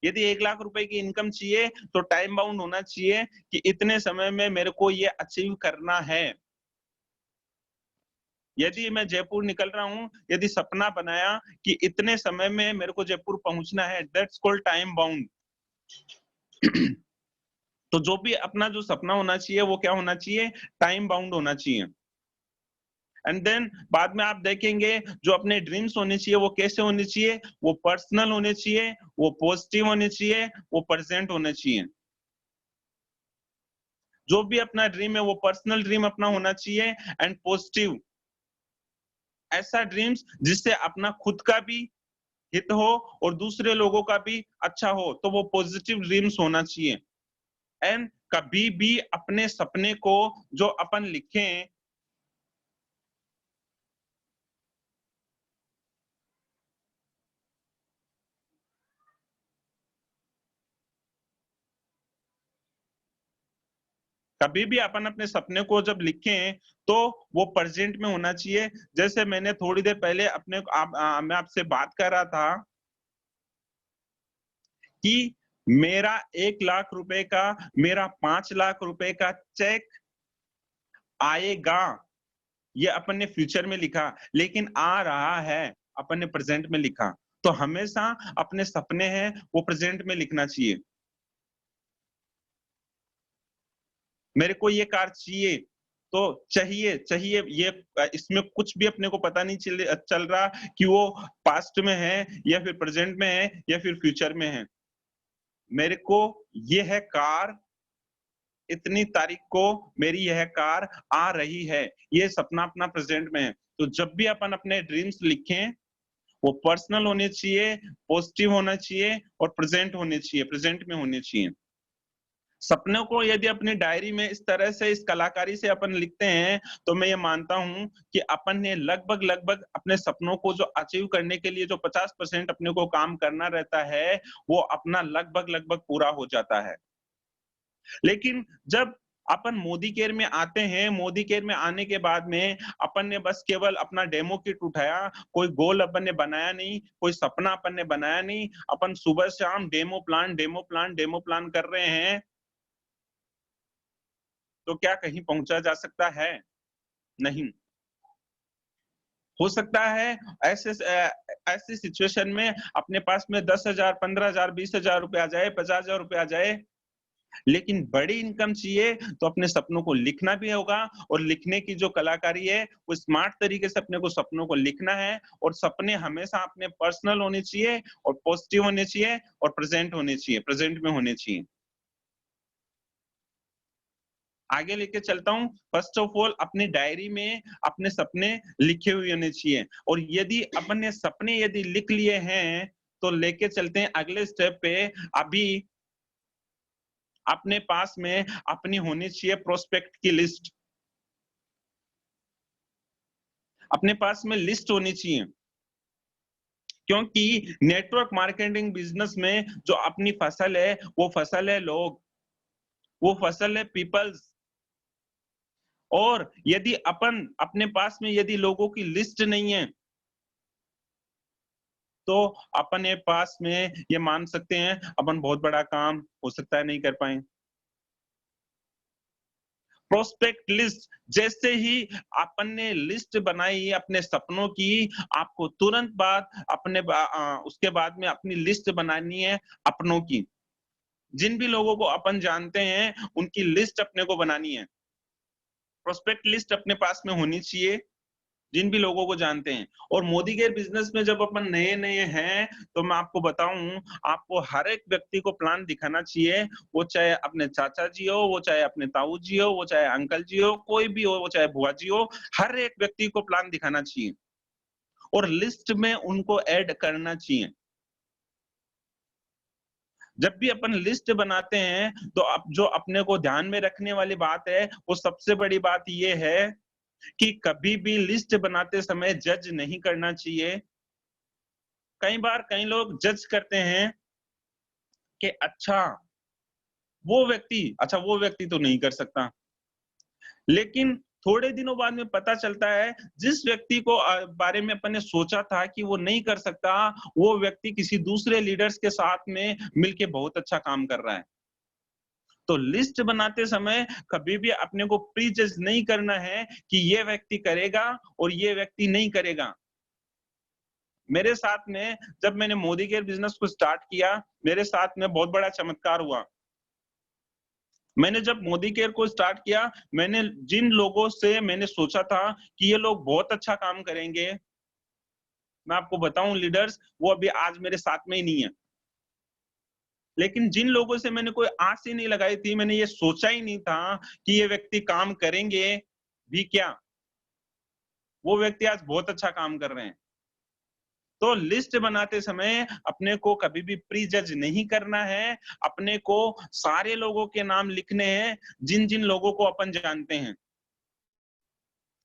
यदि 1 लाख रुपए की इनकम चाहिए तो टाइम बाउंड होना चाहिए कि इतने समय में मेरे को ये अचीव करना है। यदि मैं जयपुर निकल रहा हूं, यदि सपना बनाया कि इतने समय में मेरे को जयपुर पहुंचना है, दैट्स कॉल्ड टाइम बाउंड। तो जो भी अपना जो सपना होना चाहिए वो क्या होना चाहिए? टाइम बाउंड होना चाहिए। एंड देन बाद में आप देखेंगे जो अपने ड्रीम्स होने चाहिए वो कैसे होने चाहिए? वो पर्सनल होने चाहिए, वो पॉजिटिव होने चाहिए, वो प्रेजेंट होने चाहिए। जो भी अपना ड्रीम है वो पर्सनल ड्रीम अपना होना चाहिए एंड पॉजिटिव। ऐसा ड्रीम्स जिससे अपना खुद का भी हित हो और दूसरे लोगों का भी अच्छा हो, तो वो पॉजिटिव ड्रीम्स होना चाहिए। एंड कभी भी अपने सपने को जो अपन लिखें, कभी भी अपन अपने सपने को जब लिखें तो वो प्रेजेंट में होना चाहिए। जैसे मैंने थोड़ी देर पहले मैं आपसे बात कर रहा था कि मेरा 1 लाख रुपए का, मेरा 5 लाख रुपए का चेक आएगा, ये अपन ने फ्यूचर में लिखा, लेकिन आ रहा है अपन ने प्रेजेंट में लिखा। तो हमेशा अपने सपने हैं वो प्रेजेंट में लिखना चाहिए। मेरे को ये कार चाहिए, तो चाहिए चाहिए, ये इसमें कुछ भी अपने को पता नहीं चल रहा कि वो पास्ट में है या फिर प्रेजेंट में है या फिर फ्यूचर में है। मेरे को ये है कार, इतनी तारीख को मेरी यह कार आ रही है, ये सपना अपना प्रेजेंट में है। तो जब भी अपन अपने ड्रीम्स लिखें वो पर्सनल होने चाहिए, पॉजिटिव होना चाहिए और प्रेजेंट होने चाहिए, प्रेजेंट में होने चाहिए। सपनों को यदि अपनी डायरी में इस तरह से, इस कलाकारी से अपन लिखते हैं, तो मैं ये मानता हूं कि अपन ने लगभग लगभग अपने सपनों को जो अचीव करने के लिए जो 50% अपने को काम करना रहता है, वो अपना लगभग लगभग पूरा हो जाता है। लेकिन जब अपन मोदी केयर में आते हैं, मोदी केयर में आने के बाद में अपन ने बस केवल अपना डेमो किट उठाया, कोई गोल अपन ने बनाया नहीं, कोई सपना अपन ने बनाया नहीं, अपन सुबह शाम demo plan, demo plan, demo plan कर रहे हैं, तो क्या कहीं पहुंचा जा सकता है? नहीं। हो सकता है ऐसे सिचुएशन में अपने पास में 10,000, 15,000, 20,000 रुपए आ जाए, 50,000 रुपए आ जाए, लेकिन बड़ी इनकम चाहिए तो अपने सपनों को लिखना भी होगा, और लिखने की जो कलाकारी है वो स्मार्ट तरीके से अपने को सपनों को लिखना है, और सपने हमेशा अपने पर्सनल होने चाहिए और पॉजिटिव होने चाहिए और प्रेजेंट होने चाहिए, प्रेजेंट में होने चाहिए। आगे लेके चलता हूँ। फर्स्ट ऑफ ऑल अपनी डायरी में अपने सपने लिखे हुए होने चाहिए, और यदि अपन ने सपने यदि लिख लिए हैं तो लेके चलते हैं अगले स्टेप पे। अभी अपने पास में अपनी होनी चाहिए प्रोस्पेक्ट की लिस्ट, अपने पास में लिस्ट होनी चाहिए, क्योंकि नेटवर्क मार्केटिंग बिजनेस में जो अपनी फसल है वो फसल है लोग, वो फसल है पीपल्स। और यदि अपन अपने पास में यदि लोगों की लिस्ट नहीं है, तो अपने पास में ये मान सकते हैं अपन बहुत बड़ा काम हो सकता है नहीं कर पाए। प्रोस्पेक्ट लिस्ट, जैसे ही अपन ने लिस्ट बनाई अपने सपनों की, आपको तुरंत बाद उसके बाद में अपनी लिस्ट बनानी है अपनों की। जिन भी लोगों को अपन जानते हैं उनकी लिस्ट अपने को बनानी है। प्रोस्पेक्ट लिस्ट अपने पास में होनी चाहिए जिन भी लोगों को जानते हैं। और मोदी केयर बिजनेस में जब अपन नए नए हैं, तो मैं आपको बताऊं, आपको हर एक व्यक्ति को प्लान दिखाना चाहिए, वो चाहे अपने चाचा जी हो, वो चाहे अपने ताऊ जी हो, वो चाहे अंकल जी हो, कोई भी हो, वो चाहे बुआ जी हो, हर एक व्यक्ति को प्लान दिखाना चाहिए और लिस्ट में उनको ऐड करना चाहिए। जब भी अपन लिस्ट बनाते हैं तो अब जो अपने को ध्यान में रखने वाली बात है, वो सबसे बड़ी बात ये है कि कभी भी लिस्ट बनाते समय जज नहीं करना चाहिए। कई बार कई लोग जज करते हैं कि वो व्यक्ति तो नहीं कर सकता, लेकिन थोड़े दिनों बाद में पता चलता है जिस व्यक्ति को बारे में अपन ने सोचा था कि वो नहीं कर सकता, वो व्यक्ति किसी दूसरे लीडर्स के साथ में मिलके बहुत अच्छा काम कर रहा है। तो लिस्ट बनाते समय कभी भी अपने को प्री जज नहीं करना है कि ये व्यक्ति करेगा और ये व्यक्ति नहीं करेगा। मेरे साथ में जब मैंने मोदी केयर बिजनेस को स्टार्ट किया, मेरे साथ में बहुत बड़ा चमत्कार हुआ। मैंने जब मोदी केयर को स्टार्ट किया, मैंने जिन लोगों से मैंने सोचा था कि ये लोग बहुत अच्छा काम करेंगे, मैं आपको बताऊं लीडर्स, वो अभी आज मेरे साथ में ही नहीं है। लेकिन जिन लोगों से मैंने कोई आस ही नहीं लगाई थी, मैंने ये सोचा ही नहीं था कि ये व्यक्ति काम करेंगे भी क्या, वो व्यक्ति आज बहुत अच्छा काम कर रहे हैं। तो लिस्ट बनाते समय अपने को कभी भी प्री जज नहीं करना है, अपने को सारे लोगों के नाम लिखने हैं जिन जिन लोगों को अपन जानते हैं,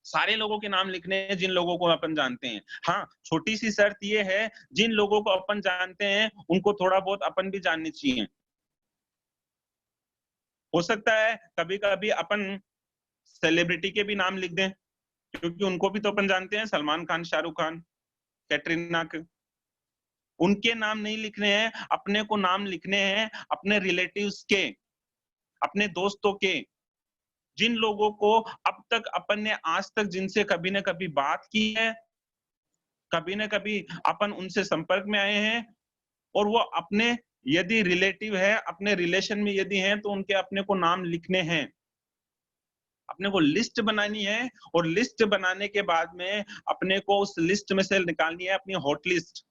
सारे लोगों के नाम लिखने हैं जिन लोगों को अपन जानते हैं। हाँ, छोटी सी शर्त ये है, जिन लोगों को अपन जानते हैं उनको थोड़ा बहुत अपन भी जाननी चाहिए। हो सकता है कभी कभी अपन सेलिब्रिटी के भी नाम लिख दें, क्योंकि उनको भी तो अपन जानते हैं, सलमान खान, शाहरुख खान, कैटरीना के, उनके नाम नहीं लिखने हैं, अपने को नाम लिखने हैं अपने रिलेटिव्स के, अपने दोस्तों के, जिन लोगों को अब तक अपन ने आज तक जिनसे कभी ना कभी बात की है, कभी ना कभी अपन उनसे संपर्क में आए हैं, और वो अपने यदि रिलेटिव है, अपने रिलेशन में यदि हैं, तो उनके अपने को नाम लिखने हैं। अपने को लिस्ट बनानी है, और लिस्ट बनाने के बाद में अपने को उस लिस्ट में से निकालनी है अपनी हॉट लिस्ट।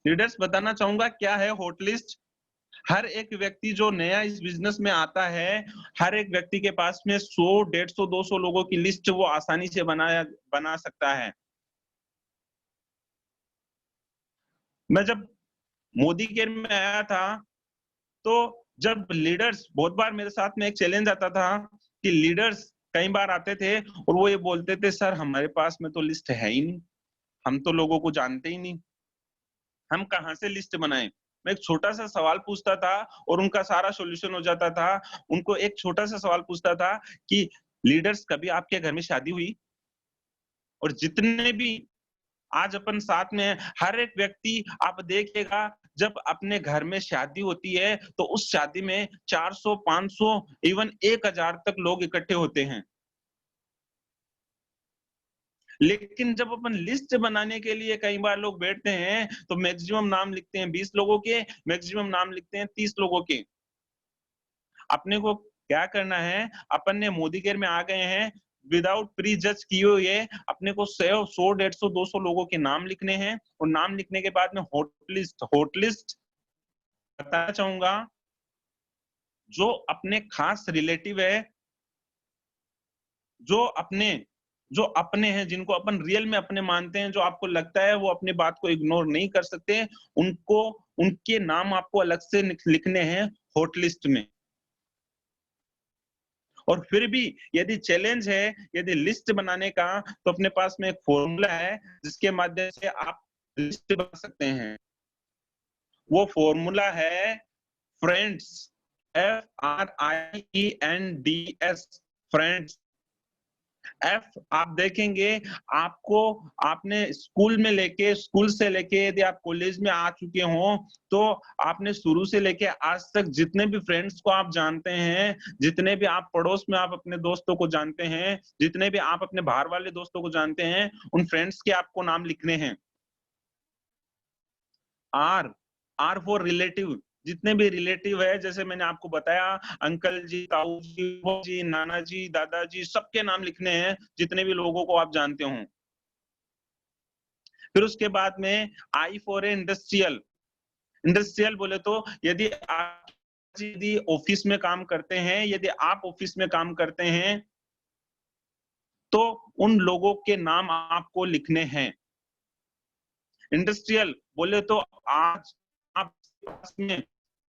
लीडर्स, बताना चाहूंगा क्या है हॉट लिस्ट। हर एक व्यक्ति जो नया इस बिजनेस में आता है, हर एक व्यक्ति के पास में 100, 150, 200 लोगों की लिस्ट वो आसानी से बना सकता है। मैं जब मोदी केयर में आया था, तो जब लीडर्स, बहुत बार मेरे साथ में एक चैलेंज आता था कि लीडर्स कई बार आते थे और वो ये बोलते थे, सर हमारे पास में तो लिस्ट है ही नहीं, हम तो लोगों को जानते ही नहीं, हम कहाँ से लिस्ट बनाएं। मैं एक छोटा सा सवाल पूछता था और उनका सारा सॉल्यूशन हो जाता था। उनको एक छोटा सा सवाल पूछता था कि लीडर्स, कभी आपके घर में शादी हुई? और जितने भी आज अपन साथ में हैं, हर एक व्यक्ति आप देखिएगा, जब अपने घर में शादी होती है तो उस शादी में 400, 500, इवन 1000 तक लोग इकट्ठे होते हैं। लेकिन जब अपन लिस्ट बनाने के लिए कई बार लोग बैठते हैं तो मैक्सिमम नाम लिखते हैं 20 लोगों के, मैक्सिमम नाम लिखते हैं 30 लोगों के। अपने को क्या करना है, अपन ने मोदी केयर में आ गए हैं, विदाउट प्री जज किए हुए अपने को 100, 150, 200 लोगों के नाम लिखने हैं। और नाम लिखने के बाद में हॉट लिस्ट बताना चाहूंगा, जो अपने खास रिलेटिव है, जो अपने जो अपने हैं, जिनको अपन रियल में अपने मानते हैं, जो आपको लगता है वो अपनी बात को इग्नोर नहीं कर सकते, उनको, उनके नाम आपको अलग से लिखने हैं हॉट लिस्ट में। और फिर भी यदि चैलेंज है, यदि लिस्ट बनाने का, तो अपने पास में एक फॉर्मूला है जिसके माध्यम से आप लिस्ट बना सकते हैं। वो फॉर्मूला है फ्रेंड्स, FRIENDS, फ्रेंड्स। एफ आप देखेंगे, आपको, आपने स्कूल से लेके यदि आप कॉलेज में आ चुके हो तो आपने शुरू से लेके आज तक जितने भी फ्रेंड्स को आप जानते हैं, जितने भी आप पड़ोस में आप अपने दोस्तों को जानते हैं, जितने भी आप अपने बाहर वाले दोस्तों को जानते हैं, उन फ्रेंड्स के आपको नाम लिखने हैं। आर फॉर रिलेटिव, जितने भी रिलेटिव है, जैसे मैंने आपको बताया, अंकल जी, ताऊ जी, बुआ जी, नाना जी, दादाजी, सबके नाम लिखने हैं, जितने भी लोगों को आप जानते हो। फिर उसके बाद में आई फॉर इंडस्ट्रियल। इंडस्ट्रियल बोले तो यदि आप ऑफिस में काम करते हैं, यदि आप ऑफिस में काम करते हैं तो उन लोगों के नाम आपको लिखने हैं। इंडस्ट्रियल बोले तो आज आप पास में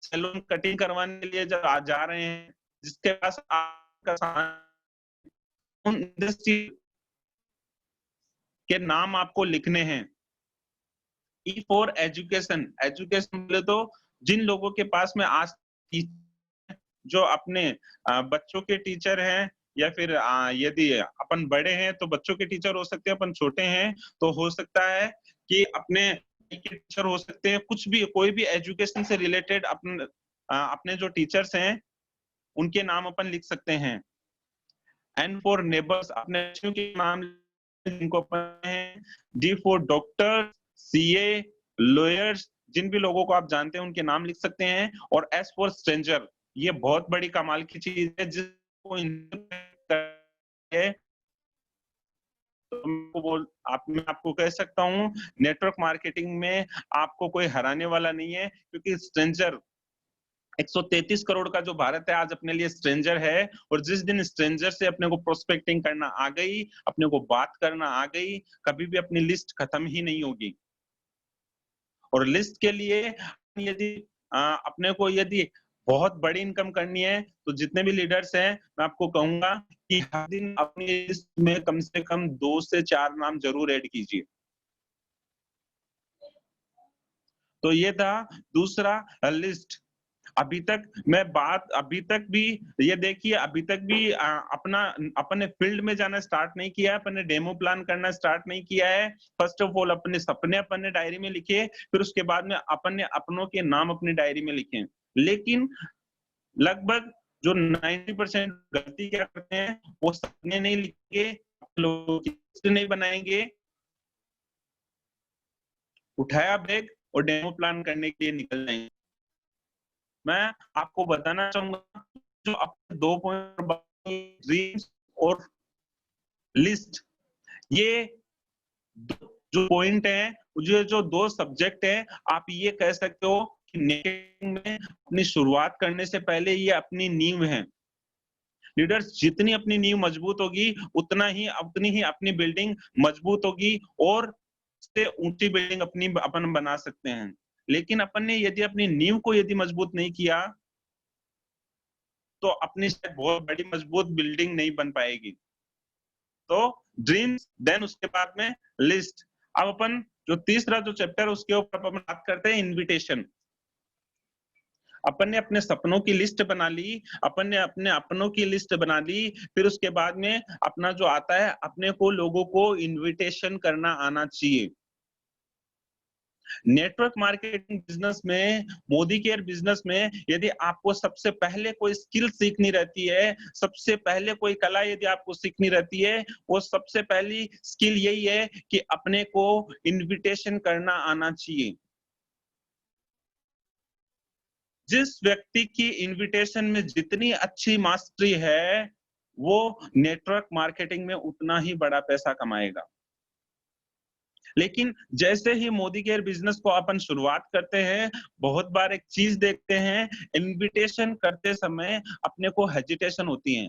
सैलून कटिंग करवाने के लिए जब जा रहे हैं, जिसके पास आपका उन इंडस्ट्री के नाम आपको लिखने हैं। ई फॉर एजुकेशन, एजुकेशन बोले तो जिन लोगों के पास में आज जो अपने बच्चों के टीचर हैं, या फिर यदि अपन बड़े हैं तो बच्चों के टीचर हो सकते हैं, अपन छोटे हैं तो हो सकता है कि अपने टीचर हो सकते हैं, कुछ भी, कोई भी एजुकेशन से रिलेटेड अपने जो टीचर्स हैं उनके नाम अपन लिख सकते हैं। एन फॉर नेबर्स, अपने बच्चों के नाम जिनको अपन हैं। D for doctor, CA, lawyers, जिन भी लोगों को आप जानते हैं उनके नाम लिख सकते हैं। और एस फॉर स्ट्रेंजर, ये बहुत बड़ी कमाल की चीज है जिसको है, तो मैं आपको कह सकता हूँ, नेटवर्क मार्केटिंग में आपको कोई हराने वाला नहीं है, क्योंकि स्ट्रेंजर 133 करोड़ का जो भारत है आज अपने लिए स्ट्रेंजर है। और जिस दिन स्ट्रेंजर से अपने को प्रोस्पेक्टिंग करना आ गई, अपने को बात करना आ गई, कभी भी अपनी लिस्ट खत्म ही नहीं होगी। और लिस्ट के लिए यदि अपने को यदि बहुत बड़ी इनकम करनी है तो जितने भी लीडर्स हैं, मैं आपको कहूंगा कि हर दिन अपनी लिस्ट में कम से कम 2 से 4 नाम जरूर ऐड कीजिए। तो ये था दूसरा लिस्ट। अभी तक भी ये देखिए, अभी तक भी अपने फील्ड में जाना स्टार्ट नहीं किया है, अपने डेमो प्लान करना स्टार्ट नहीं किया है। फर्स्ट ऑफ ऑल अपने सपने अपने डायरी में लिखे, फिर उसके बाद में अपने अपनों के नाम अपनी डायरी में लिखे। लेकिन लगभग जो 90% गलती क्या करते हैं, वो सपने नहीं लिखेंगे, लोगों की लिस्ट नहीं बनाएंगे, उठाया बैग और डेमो प्लान करने के लिए निकल जाएंगे। मैं आपको बताना चाहूंगा, जो अपने 2 पॉइंट ड्रीम्स और लिस्ट, ये जो पॉइंट है, जो 2 सब्जेक्ट है, आप ये कह सकते हो कि नेटवर्किंग में अपनी शुरुआत करने से पहले ये अपनी नींव है। लीडर्स जितनी अपनी नींव मजबूत होगी, उतनी ही अपनी बिल्डिंग मजबूत होगी, और से ऊंची बिल्डिंग अपन बना सकते हैं। लेकिन अपन ने यदि अपनी नींव को यदि मजबूत नहीं किया तो अपनी शायद बहुत बड़ी मजबूत बिल्डिंग नहीं बन पाएगी। तो ड्रीम्स, देन उसके बाद में लिस्ट। अब अपन जो तीसरा जो चैप्टर उसके ऊपर अपन बात करते हैं इनविटेशन। अपन ने अपने सपनों की लिस्ट बना ली, अपन ने अपने अपनों की लिस्ट बना ली, फिर उसके बाद में अपना जो आता है, अपने को लोगों को इनविटेशन करना आना चाहिए। नेटवर्क मार्केटिंग बिजनेस में, मोदी केयर बिजनेस में यदि आपको सबसे पहले कोई स्किल सीखनी रहती है, सबसे पहले कोई कला यदि आपको सीखनी रहती है, वो सबसे पहली स्किल यही है कि अपने को इनविटेशन करना आना चाहिए। जिस व्यक्ति की इनविटेशन में जितनी अच्छी मास्टरी है, वो नेटवर्क मार्केटिंग में उतना ही बड़ा पैसा कमाएगा। लेकिन जैसे ही मोदी केयर बिजनेस को अपन शुरुआत करते हैं, बहुत बार एक चीज देखते हैं, इनविटेशन करते समय अपने को हेजिटेशन होती है।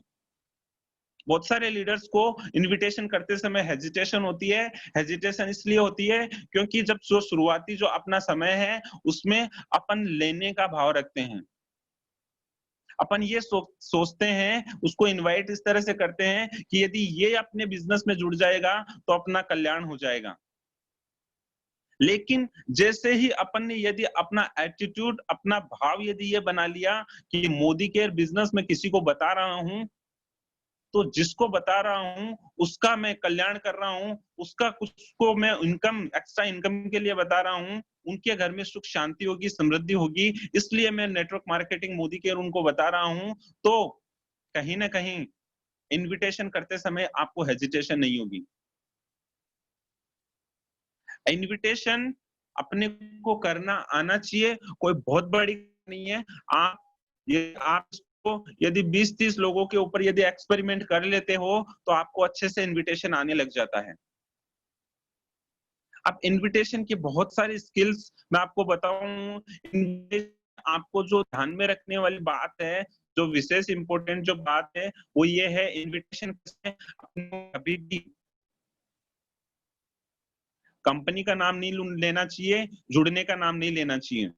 बहुत सारे लीडर्स को इनविटेशन करते समय हेजिटेशन होती है। हेजिटेशन इसलिए होती है क्योंकि जब जो शुरुआती जो अपना समय है, उसमें अपन लेने का भाव रखते हैं। अपन ये सोचते हैं, उसको इनवाइट इस तरह से करते हैं कि यदि ये अपने बिजनेस में जुड़ जाएगा तो अपना कल्याण हो जाएगा। लेकिन जैसे ही अपन ने यदि अपना एटीट्यूड, अपना भाव यदि ये बना लिया कि मोदी केयर बिजनेस में किसी को बता रहा हूं, तो जिसको बता रहा हूं उसका मैं कल्याण कर रहा हूं, उसका कुछ को मैं इनकम, एक्स्ट्रा इनकम के लिए बता रहा हूं, उनके घर में सुख शांति होगी, समृद्धि होगी, इसलिए मैं नेटवर्क मार्केटिंग मोदी केयर उनको बता रहा हूं। तो कहीं ना कहीं इनविटेशन करते समय आपको हेजिटेशन नहीं होगी। इनविटेशन अपने को करना आना चाहिए, कोई बहुत बड़ी नहीं है। आप इसको यदि 20-30 लोगों के ऊपर यदि एक्सपेरिमेंट कर लेते हो, तो आपको अच्छे से इनविटेशन आने लग जाता है। अब इनविटेशन की बहुत सारी स्किल्स मैं आपको बताऊं। आपको जो ध्यान में रखने वाली बात है, जो विशेष इंपॉर्टेंट जो बात है, वो ये है, इनविटेशन कभी भी कंपनी का नाम नहीं लेना चाहिए, जुड़ने का नाम नहीं लेना चाहिए,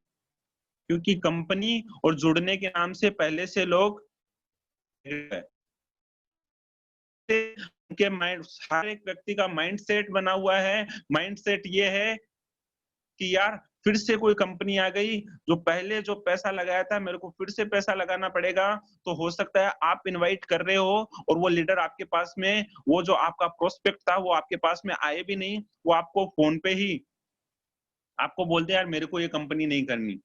क्योंकि कंपनी और जुड़ने के नाम से पहले से लोग उनके माइंड, हर एक व्यक्ति का माइंड सेट बना हुआ है। माइंड सेट ये है कि यार फिर से कोई कंपनी आ गई, जो पहले जो पैसा लगाया था मेरे को फिर से पैसा लगाना पड़ेगा। तो हो सकता है आप इनवाइट कर रहे हो और वो लीडर आपके पास में, वो जो आपका प्रोस्पेक्ट था वो आपके पास में आए भी नहीं, वो आपको फोन पे ही आपको बोलते यार मेरे को ये कंपनी नहीं करनी।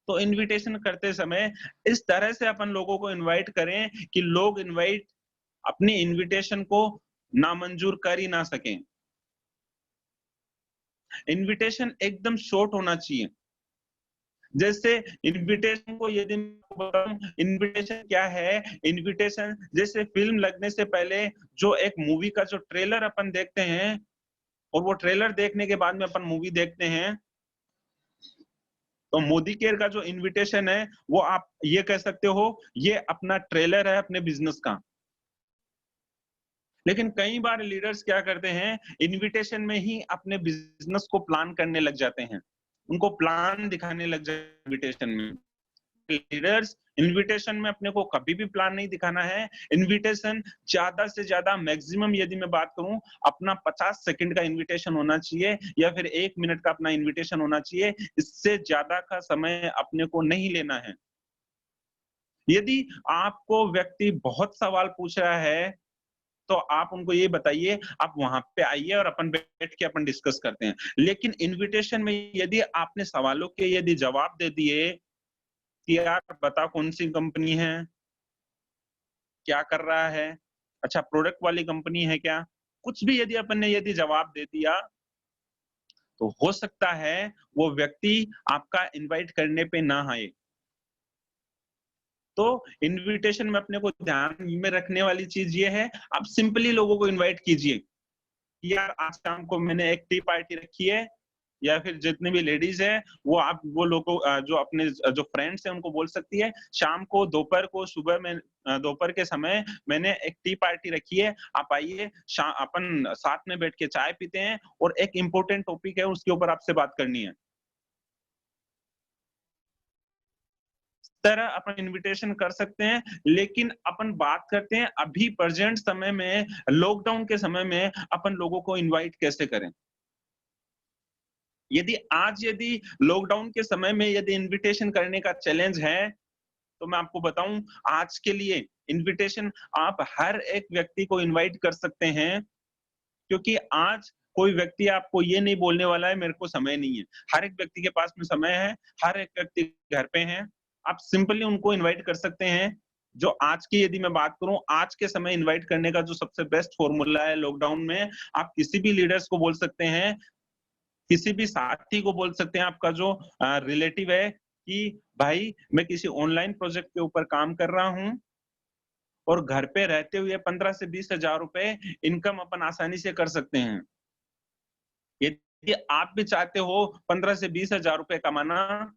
तो इनविटेशन करते समय इस तरह से अपन लोगों को इनवाइट करें कि लोग इनवाइट अपनी इनविटेशन को नामंजूर कर ही ना सकें। इनविटेशन एकदम शॉर्ट होना चाहिए। जैसे इनविटेशन को यदि मैं बताऊं, इनविटेशन क्या है? इनविटेशन जैसे फिल्म लगने से पहले जो एक मूवी का जो ट्रेलर अपन देखते हैं, और वो ट्रेलर देखने के बाद में अपन मूवी देखते हैं, तो मोदी केयर का जो इनविटेशन है, वो आप ये कह सकते हो, ये अपना ट्रेलर है अपने बिजनेस का। लेकिन कई बार लीडर्स क्या करते हैं, इनविटेशन में ही अपने बिजनेस को प्लान करने लग जाते हैं, उनको प्लान दिखाने लग जाते हैं इनविटेशन में। लीडर्स, इनविटेशन में अपने को कभी भी प्लान नहीं दिखाना है। इनविटेशन ज्यादा से ज्यादा, मैक्सिमम यदि मैं बात करूं, अपना 50 सेकंड का इनविटेशन होना चाहिए, या फिर 1 मिनट का अपना इनविटेशन होना चाहिए। इससे ज्यादा का समय अपने को नहीं लेना है। यदि आपको व्यक्ति बहुत सवाल पूछ रहा है, तो आप उनको ये बताइए, आप वहां पे आइए और अपन बैठ के अपन डिस्कस करते हैं। लेकिन इनविटेशन में यदि आपने सवालों के यदि जवाब दे दिए कि यार बता कौन सी कंपनी है, क्या कर रहा है, अच्छा प्रोडक्ट वाली कंपनी है क्या, कुछ भी यदि अपन ने यदि जवाब दे दिया, तो हो सकता है वो व्यक्ति आपका इनवाइट करने पे ना आए। तो इनविटेशन में अपने को ध्यान में रखने वाली चीज ये है, आप सिंपली लोगों को इनवाइट कीजिए, यार आज शाम को मैंने एक टी पार्टी रखी है, या फिर जितने भी लेडीज है वो आप वो लोगों जो अपने जो फ्रेंड्स हैं उनको बोल सकती है, शाम को, दोपहर को, सुबह में, दोपहर के समय मैंने एक टी पार्टी रखी है, आप आइए, अपन साथ में बैठ के चाय पीते हैं और एक इम्पोर्टेंट टॉपिक है उसके ऊपर आपसे बात करनी है। तरह अपन इनविटेशन कर सकते हैं, लेकिन अपन बात करते हैं अभी प्रेजेंट समय में, लॉकडाउन के समय में अपन लोगों को इनवाइट कैसे करें। यदि लॉकडाउन के समय में यदि इनविटेशन करने का चैलेंज है, तो मैं आपको बताऊं, आज के लिए इनविटेशन आप हर एक व्यक्ति को इनवाइट कर सकते हैं, क्योंकि आज कोई व्यक्ति आपको ये नहीं बोलने वाला है मेरे को समय नहीं है। हर एक व्यक्ति के पास में समय है, हर एक व्यक्ति घर पे है। आप सिंपली उनको इनवाइट कर सकते हैं। जो आज की यदि मैं बात करूं, आज के समय इनवाइट करने का जो सबसे बेस्ट फॉर्मूला है लॉकडाउन में, आप किसी भी लीडर्स को बोल सकते हैं, किसी भी साथी को बोल सकते हैं, आपका जो रिलेटिव है, कि भाई मैं किसी ऑनलाइन प्रोजेक्ट के ऊपर काम कर रहा हूं और घर पे रहते हुए 15 से 20 हजार रुपए इनकम अपन आसानी से कर सकते हैं। यदि आप भी चाहते हो 15 से 20 हजार रुपए कमाना,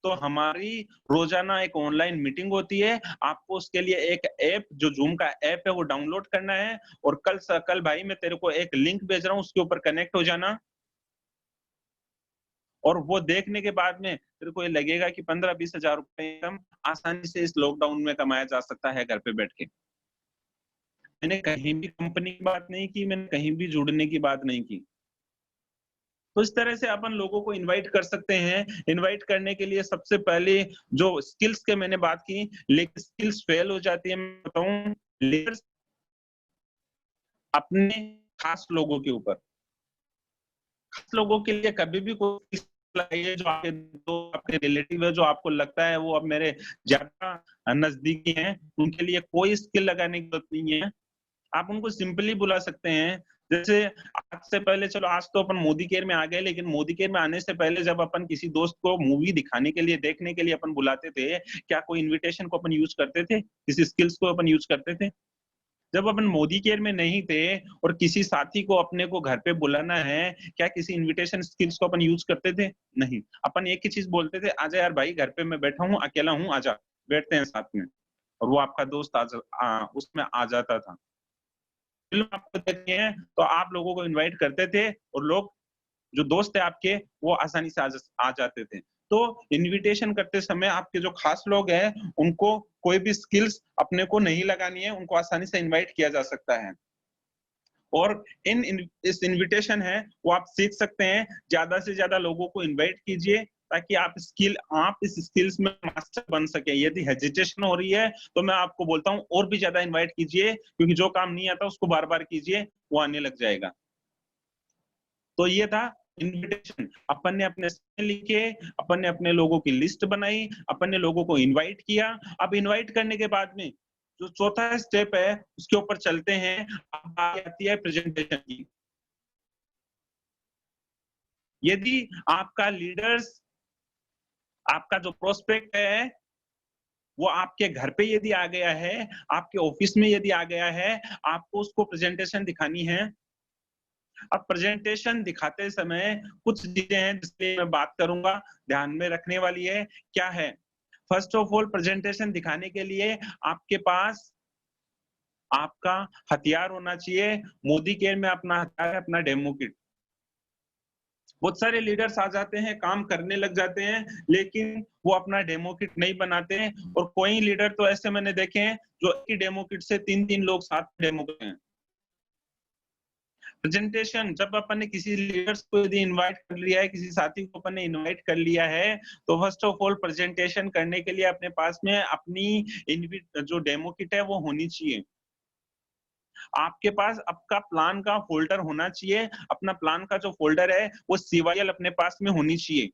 तो हमारी रोजाना एक ऑनलाइन मीटिंग होती है। आपको उसके लिए एक ऐप, जो जूम का ऐप है, वो डाउनलोड करना है, और कल भाई मैं तेरे को एक लिंक भेज रहा हूँ, उसके ऊपर कनेक्ट हो जाना। और वो देखने के बाद में तेरे को ये लगेगा कि 15-20 हजार रुपए इनकम आसानी से इस लॉकडाउन में कमाया जा सकता है घर पे बैठ के। मैंने कहीं भी कंपनी की बात नहीं की, मैंने कहीं भी जुड़ने की बात नहीं की। तो इस तरह से अपन लोगों को इनवाइट कर सकते हैं। इनवाइट करने के लिए सबसे पहले जो स्किल्स के मैंने बात की, लेकिन स्किल्स फेल हो जाती है, मैं बताऊं, लीडर्स अपने खास लोगों के ऊपर, खास लोगों के लिए कभी भी कोई लाइए जो आपके रिलेटिव है, जो आपको लगता है वो अब मेरे ज्यादा नजदीकी हैं, उनके लिए कोई स्किल लगाने की जरूरत नहीं है। आप उनको सिंपली बुला सकते हैं। जैसे आज से पहले, चलो आज तो अपन मोदी केयर में आ गए, लेकिन मोदी केयर में आने से पहले जब अपन किसी दोस्त को मूवी दिखाने के लिए, देखने के लिए अपन बुलाते थे, क्या कोई इनविटेशन को अपन यूज करते थे? किसी स्किल्स को अपन यूज करते थे? जब अपन मोदी केयर में नहीं थे और किसी साथी को अपने को घर पे बुलाना है, क्या किसी इनविटेशन स्किल्स को अपन यूज करते थे? नहीं। अपन एक ही चीज बोलते थे, आजा यार भाई, घर पे मैं बैठा हूँ, अकेला हूँ, आजा, बैठते हैं साथ में। और वो आपका दोस्त उसमें आ जाता था। फिल्म आपको देखनी है तो आप लोगों को इनवाइट करते थे, और लोग जो दोस्त है आपके, वो आसानी से आ जाते थे। तो इनविटेशन करते समय आपके जो खास लोग हैं, उनको कोई भी स्किल्स अपने को नहीं लगानी है, उनको आसानी से इनवाइट किया जा सकता है। और इस इनविटेशन है वो आप सीख सकते हैं। ज्यादा से ज्यादा लोगों को इनवाइट कीजिए, ताकि आप इस स्किल्स में मास्टर बन सके। यदि हेजिटेशन हो रही है, तो मैं आपको बोलता हूँ और भी ज्यादा इनवाइट कीजिए, क्योंकि जो काम नहीं आता उसको बार बार कीजिए, वो आने लग जाएगा। तो ये था इनविटेशन। अपन ने अपने लिखे, अपन ने अपने लोगों की लिस्ट बनाई, अपन ने लोगों को इनवाइट किया। अब इनवाइट करने के बाद में जो चौथा स्टेप है, उसके ऊपर चलते हैं। अब बारी आती है प्रेजेंटेशन की। यदि आपका लीडर्स, आपका जो प्रोस्पेक्ट है, वो आपके घर पे यदि आ गया है, आपके ऑफिस में यदि आ गया है, आपको उसको प्रेजेंटेशन दिखानी है। अब प्रेजेंटेशन दिखाते समय कुछ चीजें हैं जिसपे मैं बात करूंगा, ध्यान में रखने वाली है। क्या है? फर्स्ट ऑफ ऑल, प्रेजेंटेशन दिखाने के लिए आपके पास आपका हथियार होना चाहिए। मोदी केयर में अपना हथियार है, अपना डेमो किट। बहुत सारे लीडर्स आ जाते हैं, काम करने लग जाते हैं, लेकिन वो अपना डेमो किट नहीं बनाते हैं। और कोई लीडर तो ऐसे मैंने देखे हैं जो एक ही डेमो किट से 3-3 लोग साथ डेमो करते हैं। प्रेजेंटेशन, जब अपन ने किसी लीडर्स को यदि इनवाइट कर लिया है, किसी साथी को अपन ने इनवाइट कर लिया है, तो फर्स्ट ऑफ ऑल प्रेजेंटेशन करने के लिए अपने पास में अपनी जो डेमो किट है वो होनी चाहिए। आपके पास आपका प्लान का फोल्डर होना चाहिए। अपना प्लान का जो फोल्डर है वो CYL अपने पास में होनी चाहिए।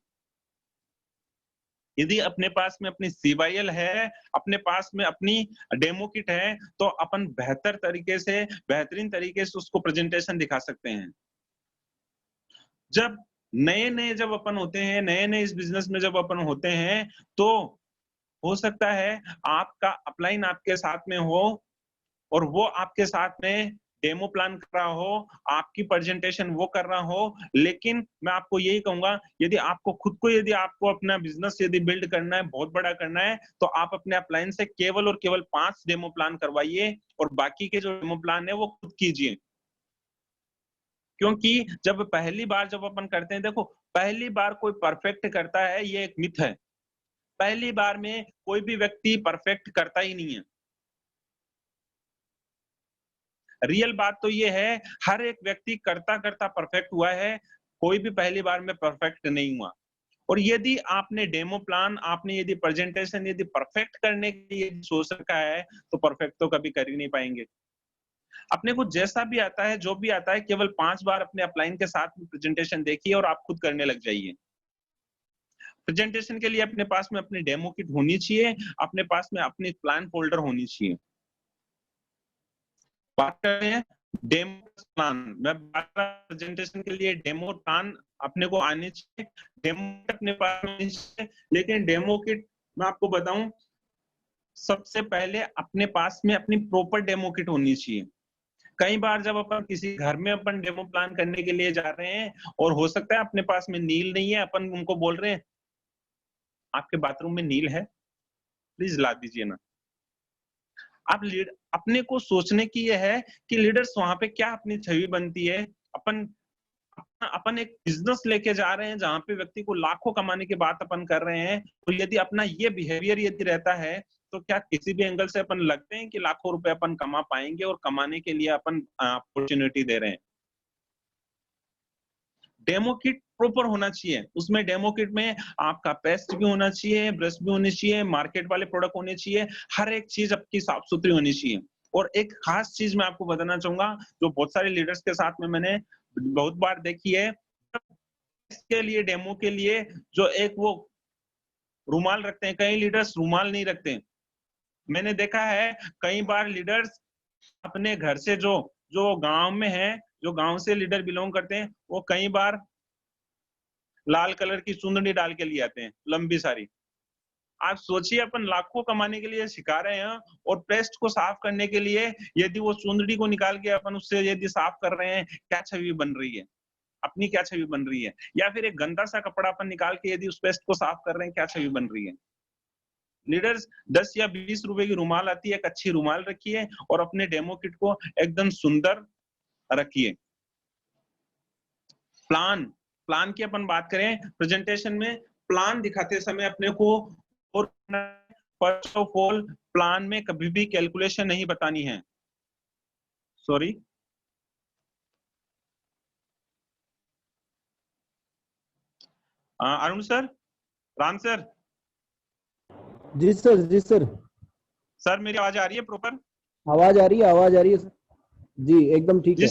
यदि अपने पास में अपनी CYL है, अपने पास में अपनी डेमो किट है, तो अपन बेहतरीन तरीके से उसको प्रेजेंटेशन दिखा सकते हैं। जब नए-नए जब अपन होते हैं, नए-नए इस बिज़नेस में जब अपन होते हैं, तो हो सकता है आपका अपलाइन आपके साथ में हो, और वो आपके साथ में डेमो प्लान कर रहा हो, आपकी प्रेजेंटेशन वो कर रहा हो। लेकिन मैं आपको यही कहूँगा, यदि आपको अपना बिज़नेस यदि बिल्ड करना है, बहुत बड़ा करना है, तो आप अपने अपलाइन से केवल और केवल 5 डेमो प्लान करवाइए, और बाकी के जो डेमो प्लान है वो खुद कीजिए। क्योंकि जब पहली बार जब अपन करते हैं, देखो, पहली बार कोई परफेक्ट करता है, ये एक मिथ है। पहली बार में कोई भी व्यक्ति परफेक्ट करता ही नहीं है। रियल बात तो ये है, हर एक व्यक्ति करता-करता परफेक्ट हुआ है, कोई भी पहली बार में परफेक्ट नहीं हुआ। और यदि आपने डेमो प्लान, आपने यदि प्रेजेंटेशन यदि परफेक्ट करने के लिए सोच रखा है, तो परफेक्ट तो कभी कर ही नहीं पाएंगे। अपने को जैसा भी आता है, जो भी आता है, केवल 5 बार अपने अपलाइन के साथ में प्रेजेंटेशन देखिए और आप खुद करने लग जाइए। प्रेजेंटेशन के लिए अपने पास में अपनी डेमो किट होनी चाहिए, अपने पास में अपनी प्लान फोल्डर होनी चाहिए। बात कर रहे हैं डेमो प्लान, मैं बात कर रहा हूं प्रेजेंटेशन के लिए डेमो प्लान अपने को आनी चाहिए, डेमो अपने पास में होनी चाहिए। लेकिन डेमो किट मैं आपको बताऊं, सबसे पहले अपने पास में अपनी प्रॉपर डेमो किट होनी चाहिए। कई बार जब अपन किसी घर में अपन डेमो प्लान करने के लिए जा रहे हैं और हो सकता है अपने पास में नील नहीं है, अपन उनको बोल रहे हैं आपके बाथरूम में नील है, प्लीज ला दीजिए ना। आप लीड अपने को सोचने की ये है कि लीडर्स वहां पे क्या अपनी छवि बनती है। अपन अपन एक बिजनेस लेके जा रहे हैं जहां पे व्यक्ति को लाखों कमाने की बात अपन कर रहे हैं, तो यदि अपना ये बिहेवियर यदि रहता है, तो क्या किसी भी एंगल से अपन लगते हैं कि लाखों रुपए अपन कमा पाएंगे और कमाने के लिए अपन अपॉर्चुनिटी दे रहे हैं। डेमो किट प्रॉपर होना चाहिए, उसमें डेमो किट में आपका पेस्ट भी होना चाहिए, ब्रश भी होनी चाहिए, मार्केट वाले प्रोडक्ट होने चाहिए, हर एक चीज आपकी साफ सुथरी होनी चाहिए। और एक खास चीज मैं आपको बताना चाहूंगा, जो बहुत सारे लीडर्स के साथ में मैंने बहुत बार देखी है, इसके लिए डेमो के लिए जो एक वो रुमाल रखते हैं, कई लीडर्स रुमाल नहीं रखते। मैंने देखा है कई बार लीडर्स अपने घर से जो जो गांव में है, जो गांव से लीडर बिलोंग करते हैं, वो कई बार लाल कलर की चुंदड़ी डाल के लिए आते हैं, लंबी सारी। आप सोचिए अपन लाखों कमाने के लिए सिखा रहे हैं और पेस्ट को साफ करने के लिए यदि वो चुंदड़ी को निकाल के अपन उससे यदि साफ कर रहे हैं, क्या छवि बन रही है, अपनी क्या छवि बन रही है। या फिर एक गंदा सा कपड़ा अपन निकाल के यदि उस पेस्ट को साफ कर रहे हैं, क्या छवि बन रही है। लीडर्स 10 या 20 रुपए की रुमाल आती है, एक अच्छी रुमाल रखिए और अपने डेमो किट को एकदम सुंदर रखिए। प्लान प्लान की अपन बात करें, प्रेजेंटेशन में प्लान दिखाते समय अपने को और फर्स्ट ऑफ ऑल प्लान में कभी भी कैलकुलेशन नहीं बतानी है। Sorry, Arun sir, Ram sir. जी सर। सर मेरी आवाज आ रही है प्रॉपर? आवाज आ रही है सर जी, एकदम ठीक है।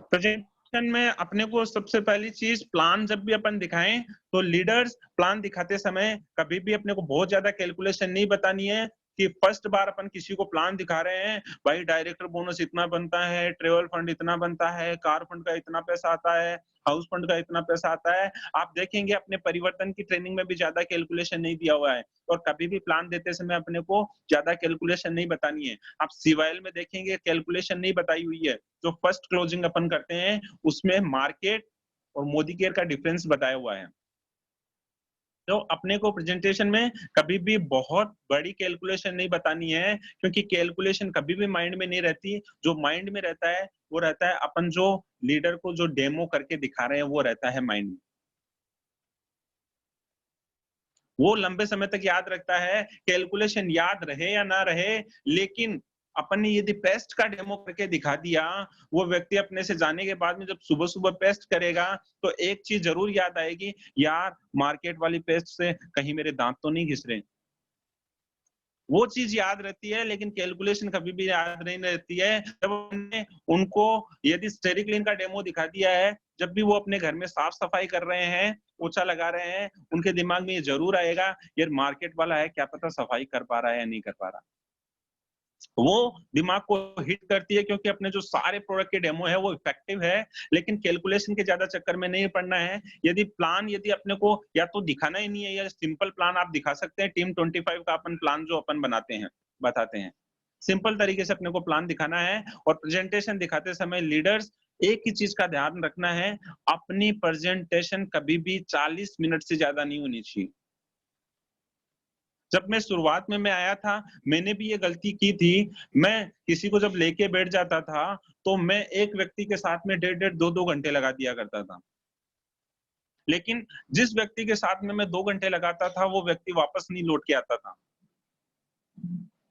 प्रेजेंटेशन में अपने को सबसे पहली चीज, प्लान जब भी अपन दिखाएं तो लीडर्स प्लान दिखाते समय कभी भी अपने को बहुत ज्यादा कैलकुलेशन नहीं बतानी है कि फर्स्ट बार अपन किसी को प्लान दिखा रहे हैं, भाई डायरेक्टर बोनस इतना बनता है, ट्रेवल फंड इतना बनता है, कार फंड का इतना पैसा आता है, हाउस फंड का इतना पैसा आता है। आप देखेंगे अपने परिवर्तन की ट्रेनिंग में भी ज्यादा कैलकुलेशन नहीं दिया हुआ है और कभी भी प्लान देते समय अपने को ज्यादा कैलकुलेशन नहीं बतानी है। आप सीवाईएल में देखेंगे कैलकुलेशन नहीं बताई हुई है। जो फर्स्ट क्लोजिंग अपन करते हैं उसमें मार्केट और मोदी केयर का डिफरेंस बताया हुआ है। तो अपने को प्रेजेंटेशन में कभी भी बहुत बड़ी कैलकुलेशन नहीं बतानी है, क्योंकि कैलकुलेशन कभी भी माइंड में नहीं रहती। जो माइंड में रहता है वो रहता है अपन जो लीडर को जो डेमो करके दिखा रहे हैं वो रहता है माइंड में। वो लंबे समय तक याद रखता है, कैलकुलेशन याद रहे या ना रहे, लेकिन अपन ने यदि पेस्ट का डेमो करके दिखा दिया, वो व्यक्ति अपने से जाने के बाद में जब सुबह सुबह पेस्ट करेगा तो एक चीज जरूर याद आएगी, यार मार्केट वाली पेस्ट से कहीं मेरे दांत तो नहीं घिस रहे। वो चीज याद रहती है, लेकिन कैलकुलेशन कभी भी याद नहीं रहती है। जब हमने उनको यदि स्टेरिक्लीन का डेमो दिखा दिया है, जब भी वो अपने घर में साफ सफाई कर रहे हैं, पोछा लगा रहे हैं, उनके दिमाग में ये जरूर आएगा, यार मार्केट वाला है, क्या पता सफाई कर पा रहा है या नहीं कर पा रहा। वो दिमाग को हिट करती है, क्योंकि अपने जो सारे प्रोडक्ट के डेमो है वो इफेक्टिव है, लेकिन कैलकुलेशन के ज्यादा चक्कर में नहीं पड़ना है। यदि प्लान यदि अपने को या तो दिखाना ही नहीं है, या सिंपल प्लान आप दिखा सकते हैं, टीम 25 का अपन प्लान जो अपन बनाते हैं बताते हैं, सिंपल तरीके से अपने को प्लान दिखाना है। और प्रेजेंटेशन दिखाते समय लीडर्स एक ही चीज का ध्यान रखना है, अपनी प्रेजेंटेशन कभी भी 40 मिनट से ज्यादा नहीं होनी चाहिए। जब मैं शुरुआत में मैं आया था, मैंने भी ये गलती की थी। मैं किसी को जब लेके बैठ जाता था तो मैं एक व्यक्ति के साथ में 1.5-1.5 2-2 घंटे लगा दिया करता था। लेकिन जिस व्यक्ति के साथ में मैं 2 घंटे लगाता था वो व्यक्ति वापस नहीं लौट के आता था।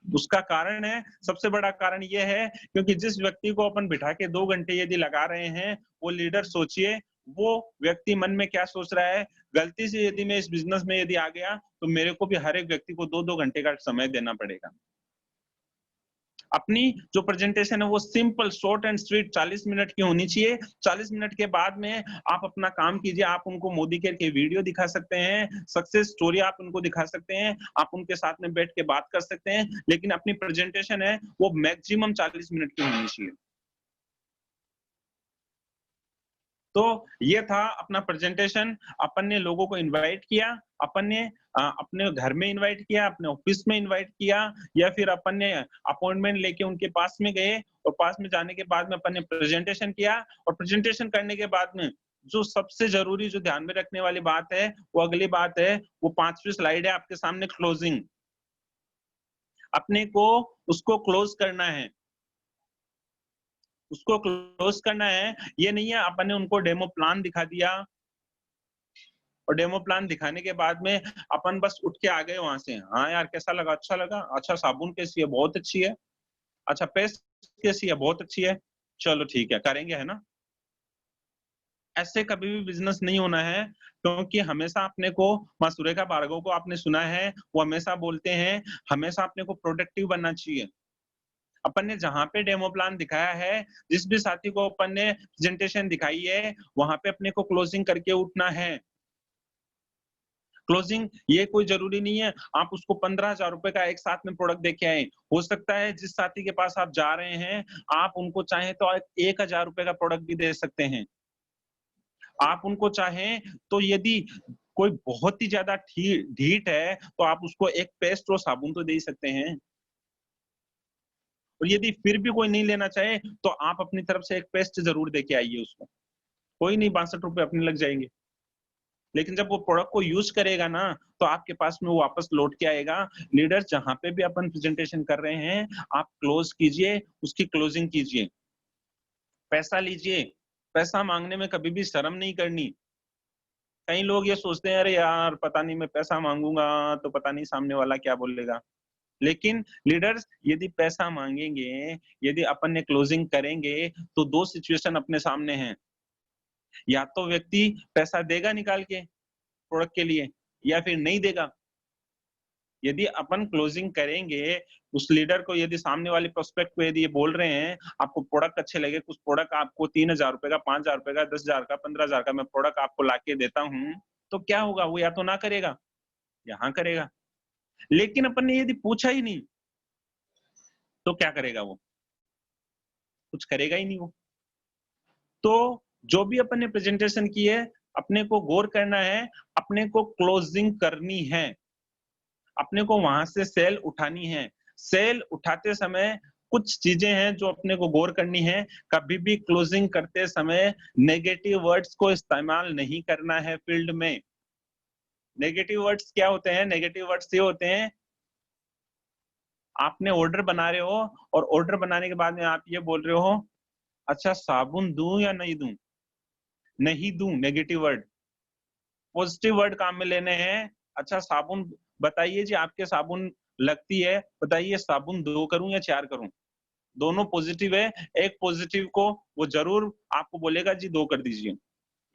उसका कारण है, सबसे बड़ा कारण ये है क्योंकि जिस व्यक्ति को अपन बिठा के 2 घंटे यदि लगा रहे हैं, वो लीडर सोचिए वो व्यक्ति मन में क्या सोच रहा है, गलती से यदि मैं इस बिजनेस में यदि आ गया तो मेरे को भी हर एक व्यक्ति को 2-2 घंटे का समय देना पड़ेगा। अपनी जो प्रेजेंटेशन है वो simple, short and sweet 40 minute की होनी चाहिए। 40 मिनट के बाद में आप अपना काम कीजिए। आप उनको मोदी केयर के वीडियो दिखा सकते हैं, सक्सेस स्टोरी आप उनको दिखा सकते हैं, आप उनके साथ में बैठ के बात कर सकते हैं, लेकिन अपनी प्रेजेंटेशन है वो मैक्सिमम 40 मिनट की होनी चाहिए। तो ये था अपना प्रेजेंटेशन। अपन ने लोगों को इनवाइट किया, अपन ने अपने घर में इनवाइट किया, अपने ऑफिस में इनवाइट किया, या फिर अपन ने अपॉइंटमेंट लेके उनके पास में गए और पास में जाने के बाद में अपन ने प्रेजेंटेशन किया। और प्रेजेंटेशन करने के बाद में जो सबसे जरूरी जो ध्यान में रखने वाली बात है वो अगली बात है, वो 5वीं स्लाइड है आपके सामने, क्लोजिंग। अपने को उसको क्लोज करना है, उसको क्लोज करना है। ये नहीं है अपन ने उनको डेमो प्लान दिखा दिया और डेमो प्लान दिखाने के बाद में अपन बस उठ के आ गए वहां से, हाँ यार कैसा लगा, अच्छा लगा, अच्छा साबुन कैसी है, बहुत अच्छी है, अच्छा पेस्ट कैसी है, बहुत अच्छी है, चलो ठीक है करेंगे, है ना। ऐसे कभी भी बिजनेस नहीं होना है, क्योंकि हमेशा अपने को, माँ सुरेखा भार्गव को आपने सुना है, वो हमेशा बोलते हैं हमेशा अपने को प्रोडक्टिव बनना चाहिए। अपन ने जहां पे डेमो प्लान दिखाया है, जिस भी साथी को अपन ने प्रेजेंटेशन दिखाई है, वहां पे अपने को क्लोजिंग करके उठना है। क्लोजिंग ये कोई जरूरी नहीं है आप उसको 15,000 रुपए का एक साथ में प्रोडक्ट देके आए। हो सकता है जिस साथी के पास आप जा रहे हैं, आप उनको चाहे तो 1,000 रुपए का प्रोडक्ट भी दे सकते हैं। आप उनको चाहें तो यदि कोई बहुत ही ज्यादा ढीठ है तो आप उसको एक पेस्ट और साबुन तो दे ही सकते हैं। और यदि फिर भी कोई नहीं लेना चाहे तो आप अपनी तरफ से एक पेस्ट जरूर देके आइए उसको, कोई नहीं 62 रुपए अपने लग जाएंगे। लेकिन जब वो प्रोडक्ट को यूज करेगा ना तो आपके पास में वो वापस लौट के आएगा। लीडर्स जहां पे भी अपन प्रेजेंटेशन कर रहे हैं, आप क्लोज कीजिए, उसकी क्लोजिंग कीजिए, पैसा लीजिए। पैसा मांगने में कभी भी शर्म नहीं करनी। कई लोग ये सोचते हैं अरे यार पता नहीं मैं पैसा मांगूंगा तो पता नहीं सामने वाला क्या बोलेगा। लेकिन लीडर्स यदि पैसा मांगेंगे, यदि अपन ने क्लोजिंग करेंगे तो 2 सिचुएशन अपने सामने हैं। या तो व्यक्ति पैसा देगा निकाल के प्रोडक्ट के लिए, या फिर नहीं देगा। यदि अपन क्लोजिंग करेंगे, उस लीडर को, यदि सामने वाले प्रोस्पेक्ट को यदि ये बोल रहे हैं आपको प्रोडक्ट अच्छे लगे, कुछ प्रोडक्ट आपको 3,000 रुपए का, 5,000 रुपए का, 10,000 का, 15,000 का मैं प्रोडक्ट आपको लाके देता हूँ, तो क्या होगा, वो या तो ना करेगा या हाँ करेगा। लेकिन अपन ने यदि पूछा ही नहीं तो क्या करेगा वो, कुछ करेगा ही नहीं वो। तो जो भी अपन ने प्रेजेंटेशन की है, अपने को गौर करना है, अपने को क्लोजिंग करनी है, अपने को वहां से सेल उठानी है। सेल उठाते समय कुछ चीजें हैं जो अपने को गौर करनी है। कभी भी क्लोजिंग करते समय नेगेटिव वर्ड्स को इस्तेमाल नहीं करना है फील्ड में। नेगेटिव वर्ड्स क्या होते हैं? नेगेटिव वर्ड्स ये होते हैं, आपने ऑर्डर बना रहे हो और ऑर्डर बनाने के बाद में आप ये बोल रहे हो अच्छा साबुन दूं या नहीं दूं, नहीं दूं नेगेटिव वर्ड। पॉजिटिव वर्ड काम में लेने हैं। अच्छा साबुन बताइए जी, आपके साबुन लगती है, बताइए साबुन 2 करूं या 4 करूं। दोनों पॉजिटिव है। एक पॉजिटिव को वो जरूर आपको बोलेगा जी 2 कर दीजिए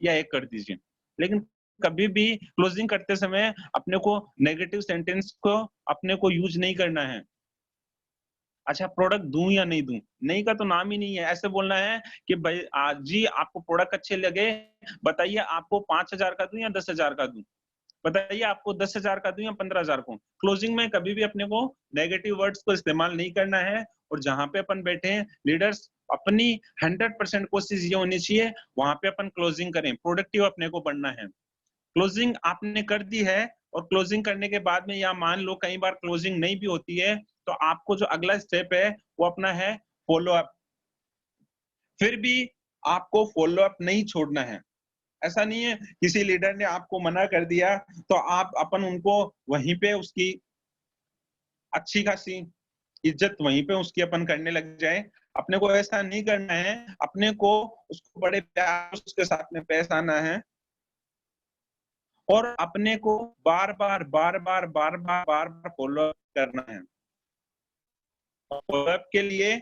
या 1 कर दीजिए। लेकिन कभी भी क्लोजिंग करते समय अपने को नेगेटिव सेंटेंस को अपने को यूज नहीं करना है। अच्छा प्रोडक्ट दूं या नहीं दूं, नहीं का तो नाम ही नहीं है। ऐसे बोलना है कि भाई आज जी आपको प्रोडक्ट अच्छे लगे, बताइए आपको 5,000 का दूं या 10,000 का दूं, बताइए आपको 10,000 का दूं या 15,000 को। क्लोजिंग में कभी भी अपने को नेगेटिव वर्ड्स को इस्तेमाल नहीं करना है। और जहां पे अपन बैठे हैं लीडर्स, अपनी 100% कोशिश ये होनी चाहिए वहां पे अपन क्लोजिंग करें, प्रोडक्टिव अपने को बनना है। क्लोजिंग आपने कर दी है और क्लोजिंग करने के बाद में या मान लो कई बार क्लोजिंग नहीं भी होती है, तो आपको जो अगला स्टेप है वो अपना है फॉलो अप। फिर भी आपको फॉलो अप नहीं छोड़ना है। ऐसा नहीं है किसी लीडर ने आपको मना कर दिया तो आप अपन उनको वहीं पे उसकी अच्छी खासी इज्जत वहीं पे उसकी अपन करने लग जाए। अपने को ऐसा नहीं करना है। अपने को उसको बड़े प्यार उसके साथ में पेश आना है। और अपने को बार बार फॉलो करना है। फॉलो अप के लिए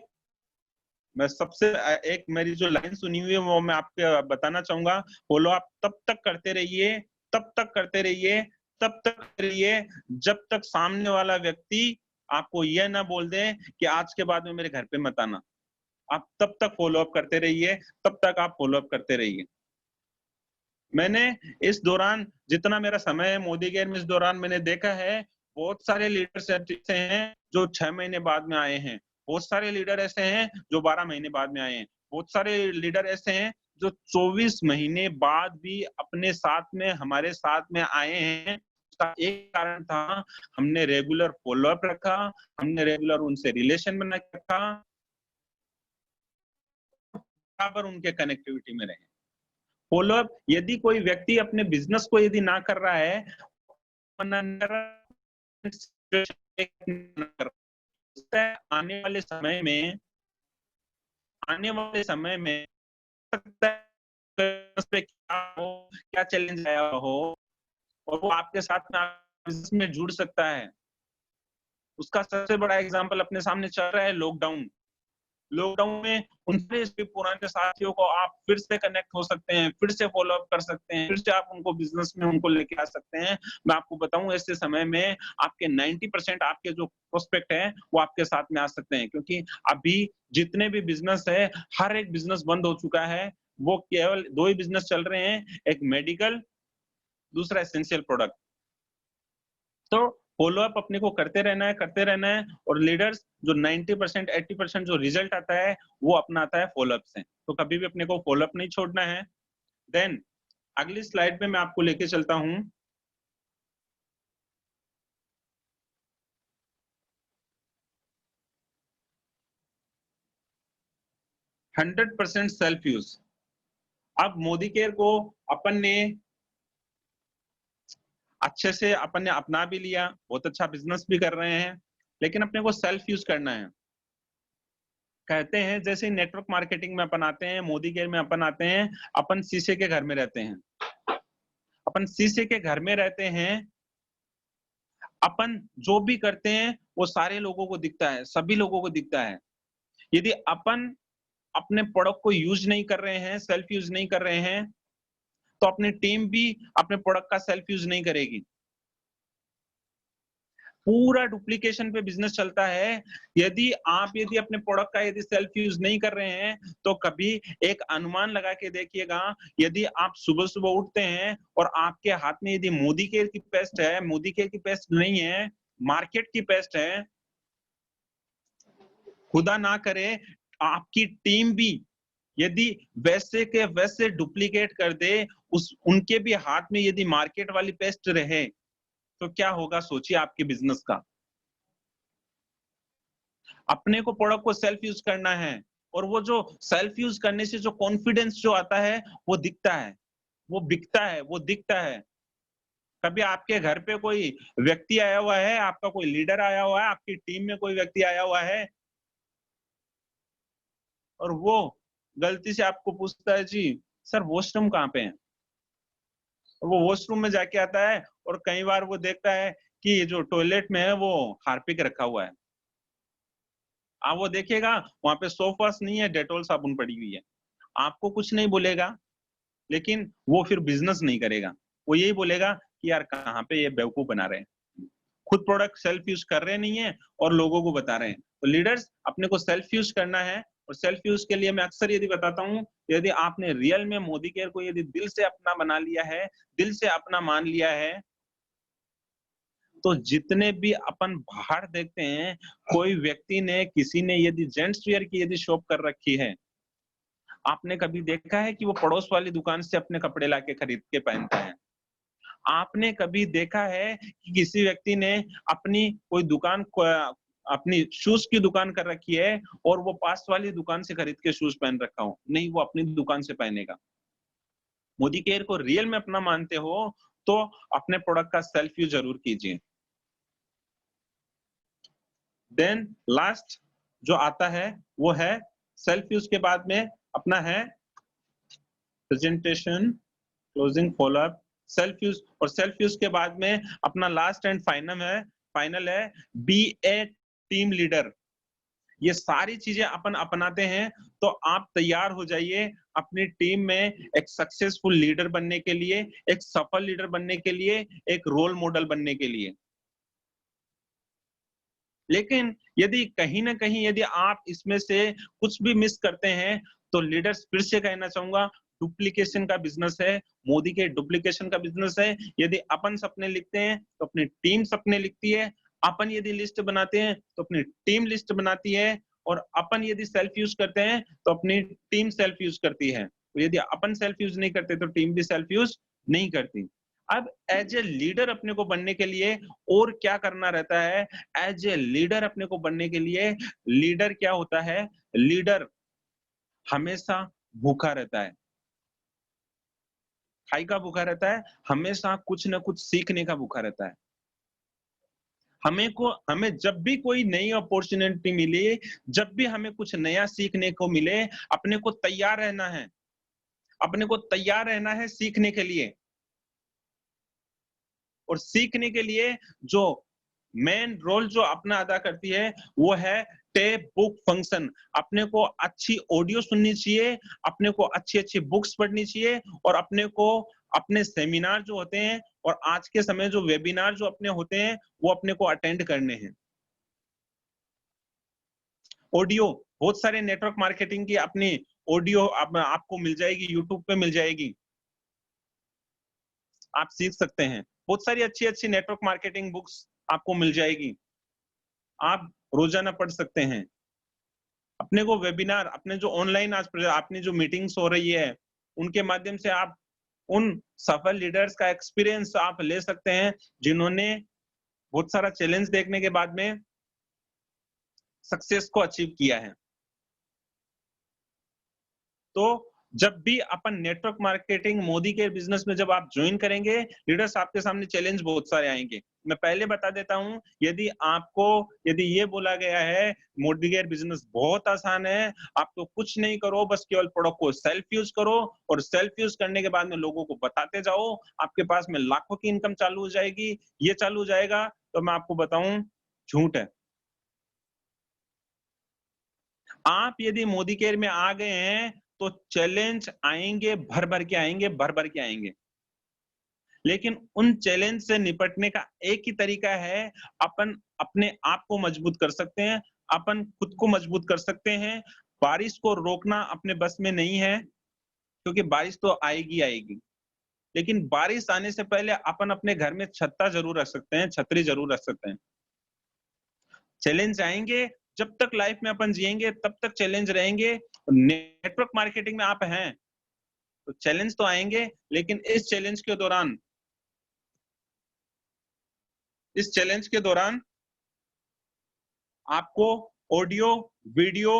मैं सबसे एक मेरी जो लाइन सुनी हुई है वो मैं आपको बताना चाहूंगा। फॉलो अप तब तक करते रहिए, तब तक करते रहिए, तब तक करिए जब तक सामने वाला व्यक्ति आपको यह ना बोल दे कि आज के बाद में मेरे घर पे मत आना। आप तब तक फॉलो अप करते रहिए, तब तक आप फॉलो अप करते रहिए। मैंने इस दौरान जितना मेरा समय है मोदी केयर में, इस दौरान मैंने देखा है बहुत सारे लीडर्स ऐसे हैं जो 6 महीने बाद में आए हैं, बहुत सारे लीडर ऐसे हैं जो 12 महीने बाद में आए हैं, बहुत सारे लीडर ऐसे हैं जो 24 महीने बाद भी अपने साथ में हमारे साथ में आए हैं। उसका एक कारण था, हमने रेगुलर फॉलो अप रखा, हमने रेगुलर उनसे रिलेशन बना के रखा, बराबर उनके कनेक्टिविटी में रहे। फॉलो अप यदि कोई व्यक्ति अपने बिजनेस को यदि ना कर रहा है, आने वाले समय में सकता है पे क्या हो, क्या चैलेंज आया हो और वो आपके साथ में बिजनेस में जुड़ सकता है। उसका सबसे बड़ा एग्जांपल अपने सामने चल रहा है लॉकडाउन। लॉकडाउन में उनसे पुराने साथियों को आप फिर से कनेक्ट हो सकते हैं, फिर से फॉलो अप कर सकते हैं, फिर से आप उनको बिजनेस में उनको लेके आ सकते हैं। मैं आपको बताऊं ऐसे समय में आपके 90% आपके जो प्रोस्पेक्ट है वो आपके साथ में आ सकते हैं, क्योंकि अभी जितने भी बिजनेस है हर एक बिजनेस बंद हो चुका है। वो केवल 2 ही बिजनेस चल रहे हैं, एक मेडिकल, दूसरा एसेंशियल प्रोडक्ट। तो फॉलो अप अपने को करते रहना है और लीडर्स जो 90% 80% जो रिजल्ट आता है वो अपना आता है फॉलो अप से। तो कभी भी अपने को फॉलो अप नहीं छोड़ना है। देन अगली स्लाइड पे मैं आपको लेके चलता हूं। Hundred percent self use. अब मोदी केयर को अपन ने अच्छे से अपन ने अपना भी लिया, बहुत अच्छा बिजनेस भी कर रहे हैं, लेकिन अपने को सेल्फ यूज करना है। कहते हैं जैसे नेटवर्क मार्केटिंग में अपन आते हैं, मोदी केयर में अपन आते हैं, अपन शीशे के घर में रहते हैं। अपन शीशे के घर में रहते हैं, अपन जो भी करते हैं वो सारे लोगों को दिखता है, सभी लोगों को दिखता है। यदि अपन अपने प्रोडक्ट को यूज नहीं कर रहे हैं, सेल्फ यूज नहीं कर रहे हैं, तो अपनी टीम भी अपने प्रोडक्ट का सेल्फ यूज नहीं करेगी। पूरा डुप्लीकेशन पे बिजनेस चलता है। यदि अपने प्रोडक्ट का यदि सेल्फ यूज नहीं कर रहे हैं तो कभी एक अनुमान लगा के देखिएगा, यदि आप सुबह सुबह उठते हैं और आपके हाथ में यदि मोदी केयर की पेस्ट है, मोदी केयर की पेस्ट नहीं है, मार्केट की पेस्ट है, खुदा ना करे आपकी टीम भी यदि वैसे के वैसे डुप्लीकेट कर दे, उनके भी हाथ में यदि मार्केट वाली पेस्ट रहे, तो क्या होगा सोचिए आपके बिजनेस का। अपने को प्रोडक्ट को सेल्फ यूज करना है और वो जो सेल्फ यूज करने से जो कॉन्फिडेंस जो आता है वो दिखता है, वो बिकता है, वो दिखता है। कभी आपके घर पे कोई व्यक्ति आया हुआ है, आपका कोई लीडर आया हुआ है, आपकी टीम में कोई व्यक्ति आया हुआ है और वो गलती से आपको पूछता है जी सर वॉशरूम कहाँ पे है, और वो वॉशरूम में जाके आता है और कई बार वो देखता है कि जो टॉयलेट में है वो हार्पिक रखा हुआ है। आप वो देखिएगा वहां पे सोप वॉश नहीं है, डेटॉल साबुन पड़ी हुई है। आपको कुछ नहीं बोलेगा, लेकिन वो फिर बिजनेस नहीं करेगा। वो यही बोलेगा कि यार कहाँ पे ये बेवकूफ बना रहे हैं, खुद प्रोडक्ट सेल्फ यूज कर रहे नहीं है और लोगों को बता रहे हैं। तो लीडर्स अपने को सेल्फ यूज करना है और सेल्फ यूज के लिए मैं अक्सर यदि बताता हूँ, यदि आपने रियल में मोदी केयर को यदि दिल से अपना बना लिया है, दिल से अपना मान लिया है, तो जितने भी अपन बाहर देखते हैं, कोई व्यक्ति ने किसी ने यदि जेंट्स वेयर की यदि शॉप कर रखी है, आपने कभी देखा है कि वो पड़ोस वाली दुकान से अपने कपड़े लाके खरीद के पहनता है? आपने कभी देखा है कि किसी व्यक्ति ने अपनी कोई दुकान अपनी शूज की दुकान कर रखी है और वो पास वाली दुकान से खरीद के शूज पहन रखा हो? नहीं, वो अपनी दुकान से पहनेगा। मोदी केयर को रियल में अपना मानते हो तो अपने प्रोडक्ट का सेल्फ यूज जरूर कीजिए। देन लास्ट जो आता है वो है सेल्फ यूज के बाद में अपना है presentation, closing, follow up self use, और सेल्फ यूज के बाद में अपना लास्ट एंड फाइनल है बी ए टीम लीडर। ये सारी चीजें अपन अपनाते हैं तो आप तैयार हो जाइए अपनी टीम में एक सक्सेसफुल लीडर बनने के लिए, एक सफल लीडर बनने के लिए, एक रोल मॉडल बनने के लिए। लेकिन यदि कहीं ना कहीं यदि आप इसमें से कुछ भी मिस करते हैं तो लीडर्स, फिर से कहना चाहूंगा, डुप्लीकेशन का बिजनेस है, मोदी के डुप्लीकेशन का बिजनेस है। यदि अपन सपने लिखते हैं तो अपनी टीम सपने लिखती है, अपन यदि लिस्ट बनाते हैं तो अपनी टीम लिस्ट बनाती है, और अपन यदि सेल्फ यूज करते हैं तो अपनी टीम सेल्फ यूज करती है। तो यदि अपन सेल्फ यूज नहीं करते तो टीम भी सेल्फ यूज नहीं करती। अब एज ए लीडर अपने को बनने के लिए और क्या करना रहता है? एज ए लीडर अपने को बनने के लिए लीडर क्या होता है? लीडर हमेशा भूखा रहता है। खाई का भूखा रहता है, हमेशा कुछ ना कुछ सीखने का भूखा रहता है। हमें जब भी कोई नई अपॉर्चुनिटी मिले, जब भी हमें कुछ नया सीखने को मिले, अपने को तैयार रहना है। अपने को तैयार रहना है सीखने के लिए। और सीखने के लिए जो मेन रोल जो अपना अदा करती है वो है टेप बुक फंक्शन। अपने को अच्छी ऑडियो सुननी चाहिए, अपने को अच्छी अच्छी बुक्स पढ़नी चाहिए, और अपने को अपने सेमिनार जो होते हैं और आज के समय जो वेबिनार जो अपने होते हैं वो अपने को अटेंड करने हैं। ऑडियो, बहुत सारे नेटवर्क मार्केटिंग की अपनी ऑडियो आपको मिल जाएगी, यूट्यूब पे मिल जाएगी, आप सीख सकते हैं। बहुत सारी अच्छी अच्छी नेटवर्क मार्केटिंग बुक्स आपको मिल जाएगी, आप रोजाना पढ़ सकते हैं। अपने को वेबिनार, अपने जो ऑनलाइन आज अपनी जो मीटिंग्स हो रही है उनके माध्यम से आप उन सफल लीडर्स का एक्सपीरियंस आप ले सकते हैं जिन्होंने बहुत सारा चैलेंज देखने के बाद में सक्सेस को अचीव किया है। तो जब भी अपन नेटवर्क मार्केटिंग मोदी के बिजनेस में जब आप ज्वाइन करेंगे, लीडर्स आपके सामने चैलेंज बहुत सारे आएंगे। मैं पहले बता देता हूं, यदि ये बोला गया है मोदी केयर बिजनेस बहुत आसान है, आप तो कुछ नहीं करो, बस केवल प्रोडक्ट को सेल्फ यूज करो, और सेल्फ यूज करने के बाद में लोगों को बताते जाओ, आपके पास में लाखों की इनकम चालू हो जाएगी, ये चालू हो जाएगा, तो मैं आपको बताऊं झूठ है। आप यदि मोदी केयर में आ गए हैं तो चैलेंज आएंगे, भर भर के आएंगे, भर भर के आएंगे। लेकिन उन चैलेंज से निपटने का एक ही तरीका है, अपन अपने आप को मजबूत कर सकते हैं, अपन खुद को मजबूत कर सकते हैं। बारिश को रोकना अपने बस में नहीं है, क्योंकि बारिश तो आएगी आएगी, लेकिन बारिश आने से पहले अपन अपने घर में छत्ता जरूर रख सकते हैं, छतरी जरूर रख सकते हैं। चैलेंज आएंगे, जब तक लाइफ में अपन जिएंगे तब तक चैलेंज रहेंगे। नेटवर्क मार्केटिंग में आप हैं तो चैलेंज तो आएंगे, लेकिन इस चैलेंज के दौरान आपको ऑडियो, वीडियो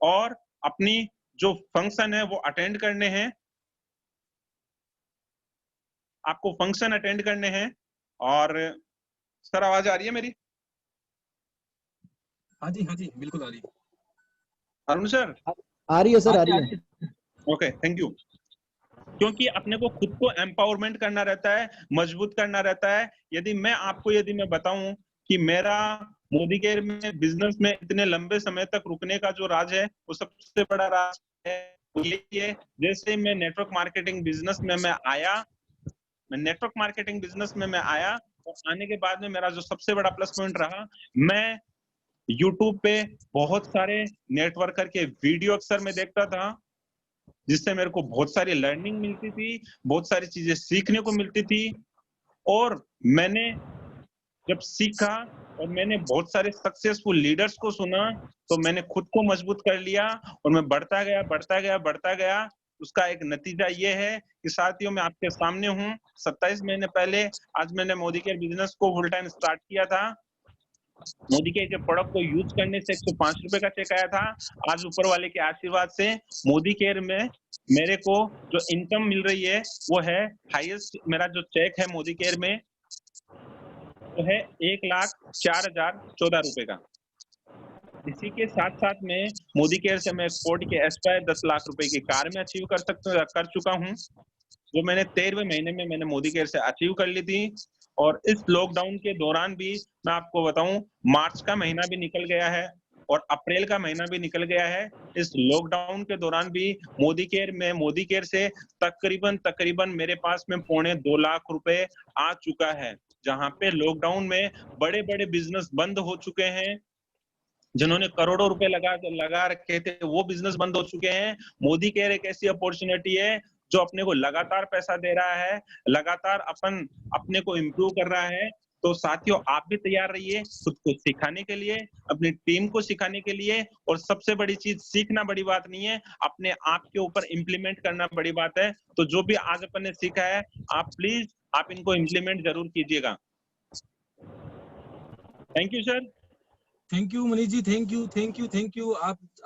और अपनी जो फंक्शन है वो अटेंड करने हैं, आपको फंक्शन अटेंड करने हैं। और सर आवाज आ रही है मेरी? हाँ जी बिल्कुल आ रही है। अरुण सर आ रही है सर, आ रही है। Okay, thank you. क्योंकि अपने को खुद को एम्पावरमेंट करना रहता है, मजबूत करना रहता है। यदि मैं बताऊं कि मेरा मोदी केयर में बिजनेस में इतने लंबे समय तक रुकने का जो राज है वो सबसे बड़ा राज है यही है। जैसे मैं नेटवर्क मार्केटिंग बिजनेस में मैं आया और आने के बाद में मेरा जो सबसे बड़ा प्लस पॉइंट रहा, मैं यूट्यूब पे बहुत सारे नेटवर्कर के वीडियो अक्सर मैं देखता था, जिससे मेरे को बहुत सारी लर्निंग मिलती थी, बहुत सारी चीजें सीखने को मिलती थी। और मैंने जब सीखा और मैंने बहुत सारे सक्सेसफुल लीडर्स को सुना, तो मैंने खुद को मजबूत कर लिया और मैं बढ़ता गया। उसका एक नतीजा ये है कि साथियों मैं आपके सामने हूँ। 27 महीने पहले आज मैंने मोदी केयर बिजनेस को फुल टाइम स्टार्ट किया था। मोदी केयर के प्रोडक्ट को यूज करने से 105 रुपए का चेक आया था। आज ऊपर वाले के आशीर्वाद से मोदी केयर में मेरे को जो इनकम मिल रही है वो है हाईएस्ट। मेरा जो चेक है मोदी केयर में वो है 1,04,014 रुपए का। इसी के साथ साथ में मोदी केयर से मैं फोर्ड के एस्पायर 10 लाख रुपए की कार में अचीव कर चुका हूँ। जो मैंने 13वें महीने में मैंने मोदी केयर से अचीव कर ली थी। और इस लॉकडाउन के दौरान भी मैं आपको बताऊं, मार्च का महीना भी निकल गया है और अप्रैल का महीना भी निकल गया है। इस लॉकडाउन के दौरान भी मोदी केयर से तकरीबन मेरे पास में 2.25 लाख रुपए आ चुका है। जहां पे लॉकडाउन में बड़े बड़े बिजनेस बंद हो चुके हैं, जिन्होंने करोड़ों रुपए लगा रखे थे वो बिजनेस बंद हो चुके हैं। मोदी केयर एक ऐसी अपॉर्चुनिटी है जो अपने को लगातार पैसा दे रहा है, लगातार अपने को इम्प्रूव कर रहा है। तो साथियों, आप भी तैयार रहिए खुद को सिखाने के लिए, अपनी टीम को सिखाने के लिए। और सबसे बड़ी चीज, सीखना बड़ी बात नहीं है, अपने आप के ऊपर इम्प्लीमेंट करना बड़ी बात है। तो जो भी आज अपन ने सीखा है, आप इनको इम्प्लीमेंट जरूर कीजिएगा। Thank you sir. Thank you Manish ji, thank you.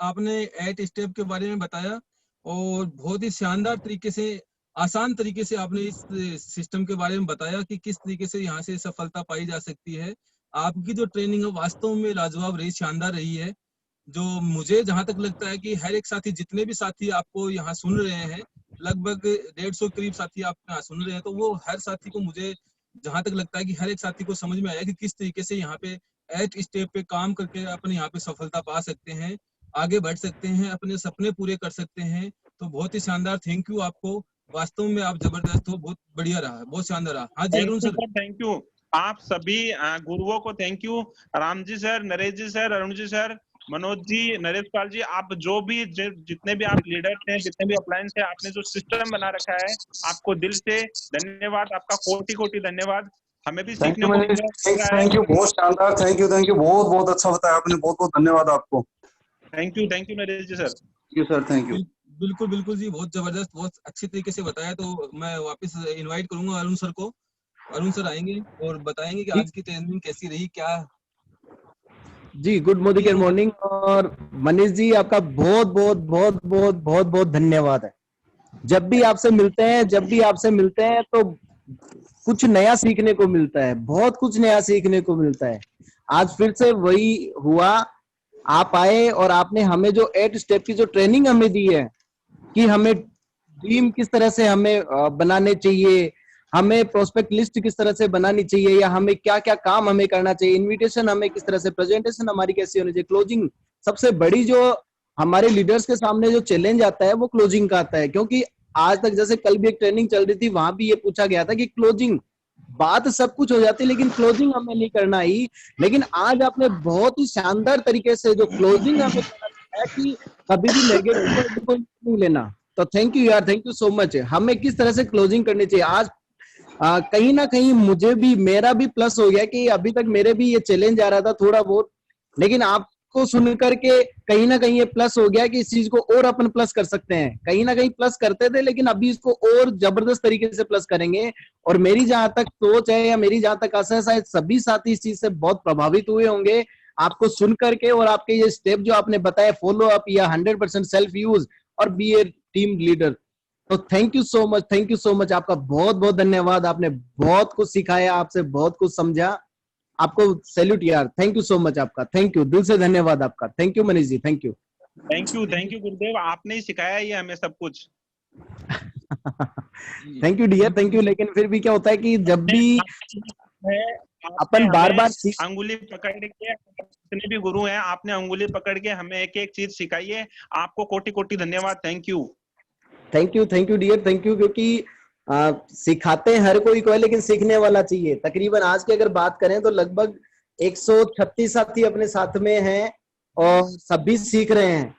आपने 8 स्टेप के बारे में बताया और बहुत ही शानदार तरीके से, आसान तरीके से आपने इस सिस्टम के बारे में बताया कि किस तरीके से यहाँ से सफलता पाई जा सकती है। आपकी जो ट्रेनिंग है वास्तव में लाजवाब रही, शानदार रही है। जो मुझे जहां तक लगता है कि हर एक साथी, जितने भी साथी आपको यहाँ सुन रहे हैं, लगभग 150 करीब साथी आप यहाँ सुन रहे हैं, तो वो हर साथी को, मुझे जहां तक लगता है कि हर एक साथी को समझ में आया कि किस तरीके से यहाँ पे 8 स्टेप पे काम करके अपने यहाँ पे सफलता पा सकते हैं, आगे बढ़ सकते हैं, अपने सपने पूरे कर सकते हैं। तो बहुत ही शानदार, थैंक यू आपको। वास्तव में आप जबरदस्त हो, बहुत बढ़िया रहा, बहुत शानदार रहा। हाँ जी thank Arun you sir. Sir, thank you. आप सभी गुरुओं को thank you. Ram ji sir, Naresh ji sir, Arun ji sir, Manoj ji, Naresh Pal ji, आप जो भी जितने भी आप लीडर्स हैं, जितने भी अप्लायंस हैं, आपने जो सिस्टम बना रखा है, आपको दिल से धन्यवाद, आपका कोटि कोटि धन्यवाद। हमें भी थैंक सीखने यू को मनीष, मिल रहा है। थैंक यू, बहुत शानदार, थैंक यू, बहुत बहुत अच्छा बताया आपने, बहुत बहुत धन्यवाद आपको। Thank you Naresh ji sir. Thank you sir, thank you. बिल्कुल जी, बहुत जबरदस्त, बहुत अच्छी तरीके से बताया। तो मैं वापस इनवाइट करूंगा अरुण सर को। अरुण सर आएंगे और बताएंगे कि आज की ट्रेनिंग कैसी रही, क्या। जी, गुड मोदी केयर मॉर्निंग। और मनीष जी, आपका बहुत बहुत बहुत बहुत बहुत बहुत धन्यवाद है। जब भी आपसे मिलते हैं तो कुछ नया सीखने को मिलता है, बहुत कुछ नया सीखने को मिलता है। आज फिर से वही हुआ, आप आए और आपने हमें जो 8 स्टेप की जो ट्रेनिंग हमें दी है कि हमें ड्रीम किस तरह से हमें बनाने चाहिए, हमें प्रोस्पेक्ट लिस्ट किस तरह से बनानी चाहिए, या हमें क्या क्या काम हमें करना चाहिए, इनविटेशन हमें किस तरह से, प्रेजेंटेशन हमारी कैसी होनी चाहिए, क्लोजिंग। सबसे बड़ी जो हमारे लीडर्स के सामने जो चैलेंज आता है वो क्लोजिंग का आता है। क्योंकि आज तक, जैसे कल भी एक ट्रेनिंग चल रही थी, वहां भी ये पूछा गया था कि क्लोजिंग, बात सब कुछ हो जाती है लेकिन क्लोजिंग हमें नहीं करना ही। लेकिन आज आपने बहुत ही शानदार तरीके से जो क्लोजिंग हमें करना है कि कभी भी नेगेटिव वर्ड को नहीं लेना। तो थैंक यू यार, थैंक यू सो मच। हमें किस तरह से क्लोजिंग करनी चाहिए आज, कहीं ना कहीं मुझे भी, मेरा भी प्लस हो गया कि अभी तक मेरे भी ये चैलेंज आ रहा था थोड़ा बहुत, लेकिन आपको सुन करके कहीं ना कहीं ये प्लस हो गया कि इस चीज को और अपन प्लस कर सकते हैं। कहीं ना कहीं प्लस करते थे लेकिन अभी इसको और जबरदस्त तरीके से प्लस करेंगे। और मेरी जहां तक सोच है या मेरी जहां तक आशा है, शायद सभी साथी इस चीज से बहुत प्रभावित हुए होंगे आपको सुन करके। और आपके ये स्टेप जो आपने बताया, फॉलो अप या 100% सेल्फ यूज और बी ए टीम लीडर, तो thank you so much, thank you so much. आपका बहुत बहुत धन्यवाद, आपने बहुत कुछ सिखाया, आपसे बहुत कुछ समझा। आपको सैल्यूट यार, थैंक यू सो मच आपका, थैंक यू, दिल से धन्यवाद आपका। Thank you Manish ji, thank you. Thank you Gurudev, आपने ही सिखाया ये हमें सब कुछ। Thank you dear, thank you. लेकिन फिर भी क्या होता है कि जब भी अपन बार बार अंगुली पकड़ के, जितने भी गुरु हैं, आपने अंगुली पकड़ के हमें एक एक चीज सिखाई है। आपको कोटि कोटि धन्यवाद। Thank you dear, thank you. क्योंकि सिखाते हर कोई को है लेकिन सीखने वाला चाहिए। तकरीबन आज की अगर बात करें तो लगभग 136 साथी अपने साथ में हैं और सभी सीख रहे हैं,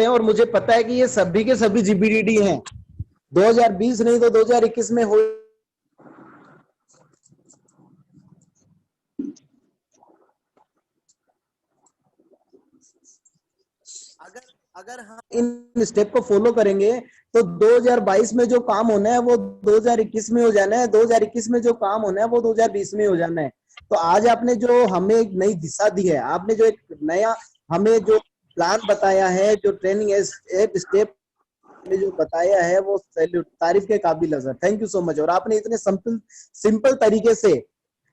और मुझे पता है कि ये सभी के सभी जीबीडीडी हैं। 2020 नहीं तो 2021 में हो, अगर हम इन स्टेप को फॉलो करेंगे तो 2022 में जो काम होना है वो 2021 में हो जाना है, 2021 में जो काम होना है वो 2020 में हो जाना है। तो आज आपने जो हमें एक नई दिशा दी है, आपने जो एक नया हमें जो प्लान बताया है, जो ट्रेनिंग स्टेप ने जो बताया है, वो तारीफ के काबिल है sir. Thank you so much. और आपने इतने सिंपल तरीके से,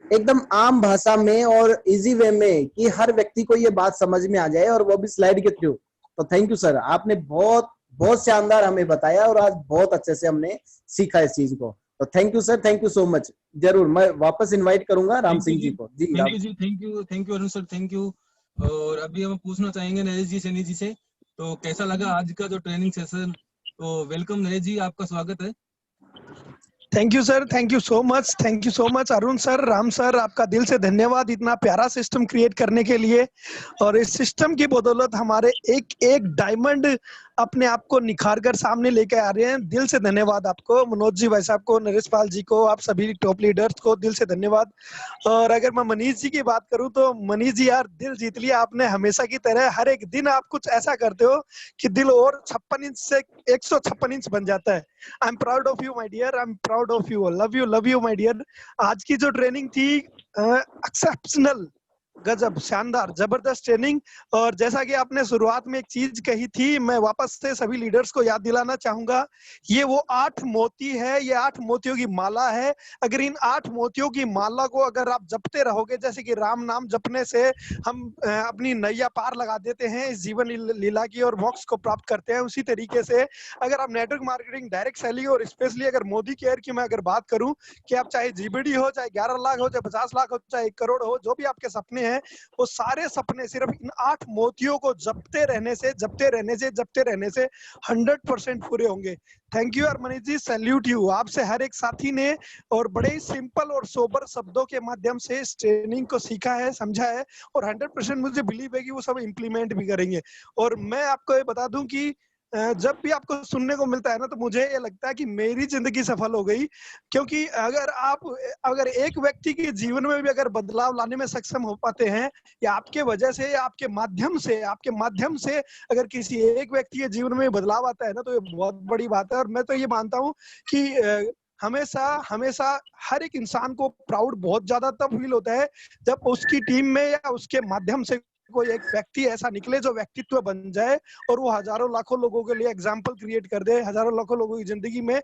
एकदम आम भाषा में और इजी वे में, कि हर व्यक्ति को ये बात समझ में आ जाए और वो भी स्लाइड के थ्रू। तो थैंक यू सर, आपने बहुत बहुत शानदार हमें बताया और आज बहुत अच्छे से हमने सीखा इस चीज को। तो thank you sir, thank you so much. जरूर मैं वापस इनवाइट करूंगा राम सिंह जी को। जी thank you ji, thank you Arun sir, thank you. और अभी हम पूछना चाहेंगे नरेश जी, सैनी जी से, तो कैसा लगा आज का जो ट्रेनिंग सेशन? तो वेलकम नरेश जी, आपका स्वागत है। Thank you sir, thank you so much, thank you so much Arun sir, Ram sir, आपका दिल से धन्यवाद इतना प्यारा सिस्टम क्रिएट करने के लिए। और इस सिस्टम की बदौलत हमारे एक एक डायमंड अपने आप को निखार कर सामने लेके आ रहे हैं। दिल से धन्यवाद आपको, मनोज जी भाई साहब को, नरेश पाल जी को, आप सभी टॉप लीडर्स को दिल से धन्यवाद। और अगर मैं मनीष जी की बात करूं तो मनीष जी यार दिल जीत लिया आपने, हमेशा की तरह हर एक दिन आप कुछ ऐसा करते हो कि दिल और 56 इंच से 156 इंच बन जाता है। I am proud of you my dear, I am proud of you, love you my dear. आज की जो ट्रेनिंग थी एक्सेप्शनल, गजब, शानदार, जबरदस्त ट्रेनिंग। और जैसा कि आपने शुरुआत में एक चीज कही थी, मैं वापस से सभी लीडर्स को याद दिलाना चाहूंगा, ये वो 8 मोती है, ये 8 मोतियों की माला है। अगर इन 8 मोतियों की माला को अगर आप जपते रहोगे, जैसे कि राम नाम जपने से हम अपनी नैया पार लगा देते हैं इस जीवन लीला की और मोक्ष को प्राप्त करते हैं, उसी तरीके से अगर आप नेटवर्क मार्केटिंग, डायरेक्ट सेलिंग और स्पेशली अगर मोदी केयर की मैं अगर बात करूं कि आप चाहे जीबीडी हो, चाहे 11 लाख हो, चाहे 50 लाख हो, चाहे 1 करोड़ हो, जो भी आपके सपने हैं, वो सारे सपने सिर्फ इन 8 मोतियों को जपते रहने से 100% पूरे होंगे। Thank you Manish ji, salute you. आपसे हर एक साथी ने और बड़े ही सिंपल और सोबर शब्दों के माध्यम से इस ट्रेनिंग को सीखा है, समझा है और 100% मुझे बिलीव है कि वो सब इम्प्लीमेंट भी करेंगे। और मैं आपको ये बता दूं कि जब भी आपको सुनने को मिलता है ना, तो मुझे ये लगता है कि मेरी जिंदगी सफल हो गई। क्योंकि अगर एक व्यक्ति के जीवन में भी अगर बदलाव लाने में सक्षम हो पाते हैं, या आपके वजह से या आपके माध्यम से अगर किसी एक व्यक्ति के जीवन में बदलाव आता है ना, तो ये बहुत बड़ी बात है। और मैं तो ये मानता हूँ कि हमेशा हर एक इंसान को प्राउड बहुत ज्यादा तब फील होता है जब उसकी टीम में या उसके माध्यम से कोई एक व्यक्ति ऐसा निकले जो व्यक्तित्व बन जाए और वो हजारों लाखों लोगों के लिए एग्जाम्पल क्रिएट कर दे, हजारों लाखों लोगों की जिंदगी में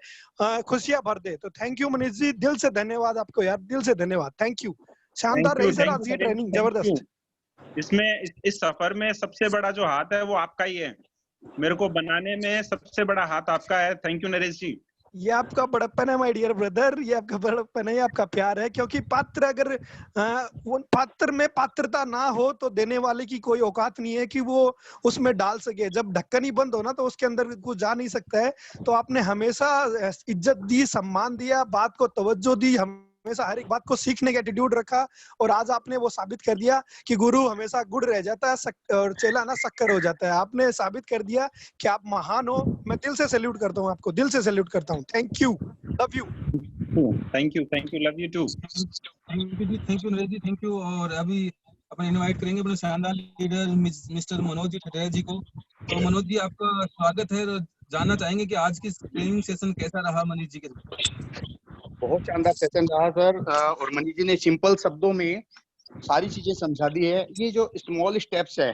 खुशियां भर दे। तो थैंक यू मनीष जी, दिल से धन्यवाद आपको यार, दिल से धन्यवाद। थैंक यू, शानदार रही सर आज की ट्रेनिंग, जबरदस्त। इसमें इस सफर में सबसे बड़ा जो हाथ है वो आपका ही है, मेरे को बनाने में सबसे बड़ा हाथ आपका है। थैंक यू नरेश जी। ये आपका बड़प्पन है माय डियर ब्रदर, ये आपका बड़प्पन है, आपका प्यार है। क्योंकि पात्र अगर पात्र में पात्रता ना हो तो देने वाले की कोई औकात नहीं है कि वो उसमें डाल सके। जब ढक्कन ही बंद हो ना, तो उसके अंदर कुछ जा नहीं सकता है। तो आपने हमेशा इज्जत दी, सम्मान दिया, बात को तवज्जो दी, हमेशा हर एक बात को सीखने का एटीट्यूड रखा। और आज आपने वो साबित कर दिया कि गुरु हमेशा गुड़ रह जाता है और चेला ना शक्कर हो जाता है। आपने साबित कर दिया कि आप महान हो। मैं दिल से सैल्यूट करता हूँ आपको, दिल से सैल्यूट करता हूँ। Thank you, love you. Thank you, love you too. Thank you Naresh ji, thank you. और अभी अपन इनवाइट करेंगे अपने शानदार लीडर मिस्टर मनोज जी ठटेरा जी को। तो मनोज जी, आपका स्वागत है। जानना चाहेंगे कि आज की ट्रेनिंग सेशन कैसा रहा मनीष जी के? बहुत शानदार सेशन रहा सर। और मनीष जी ने सिंपल शब्दों में सारी चीजें समझा दी है। ये जो स्मॉल स्टेप्स है,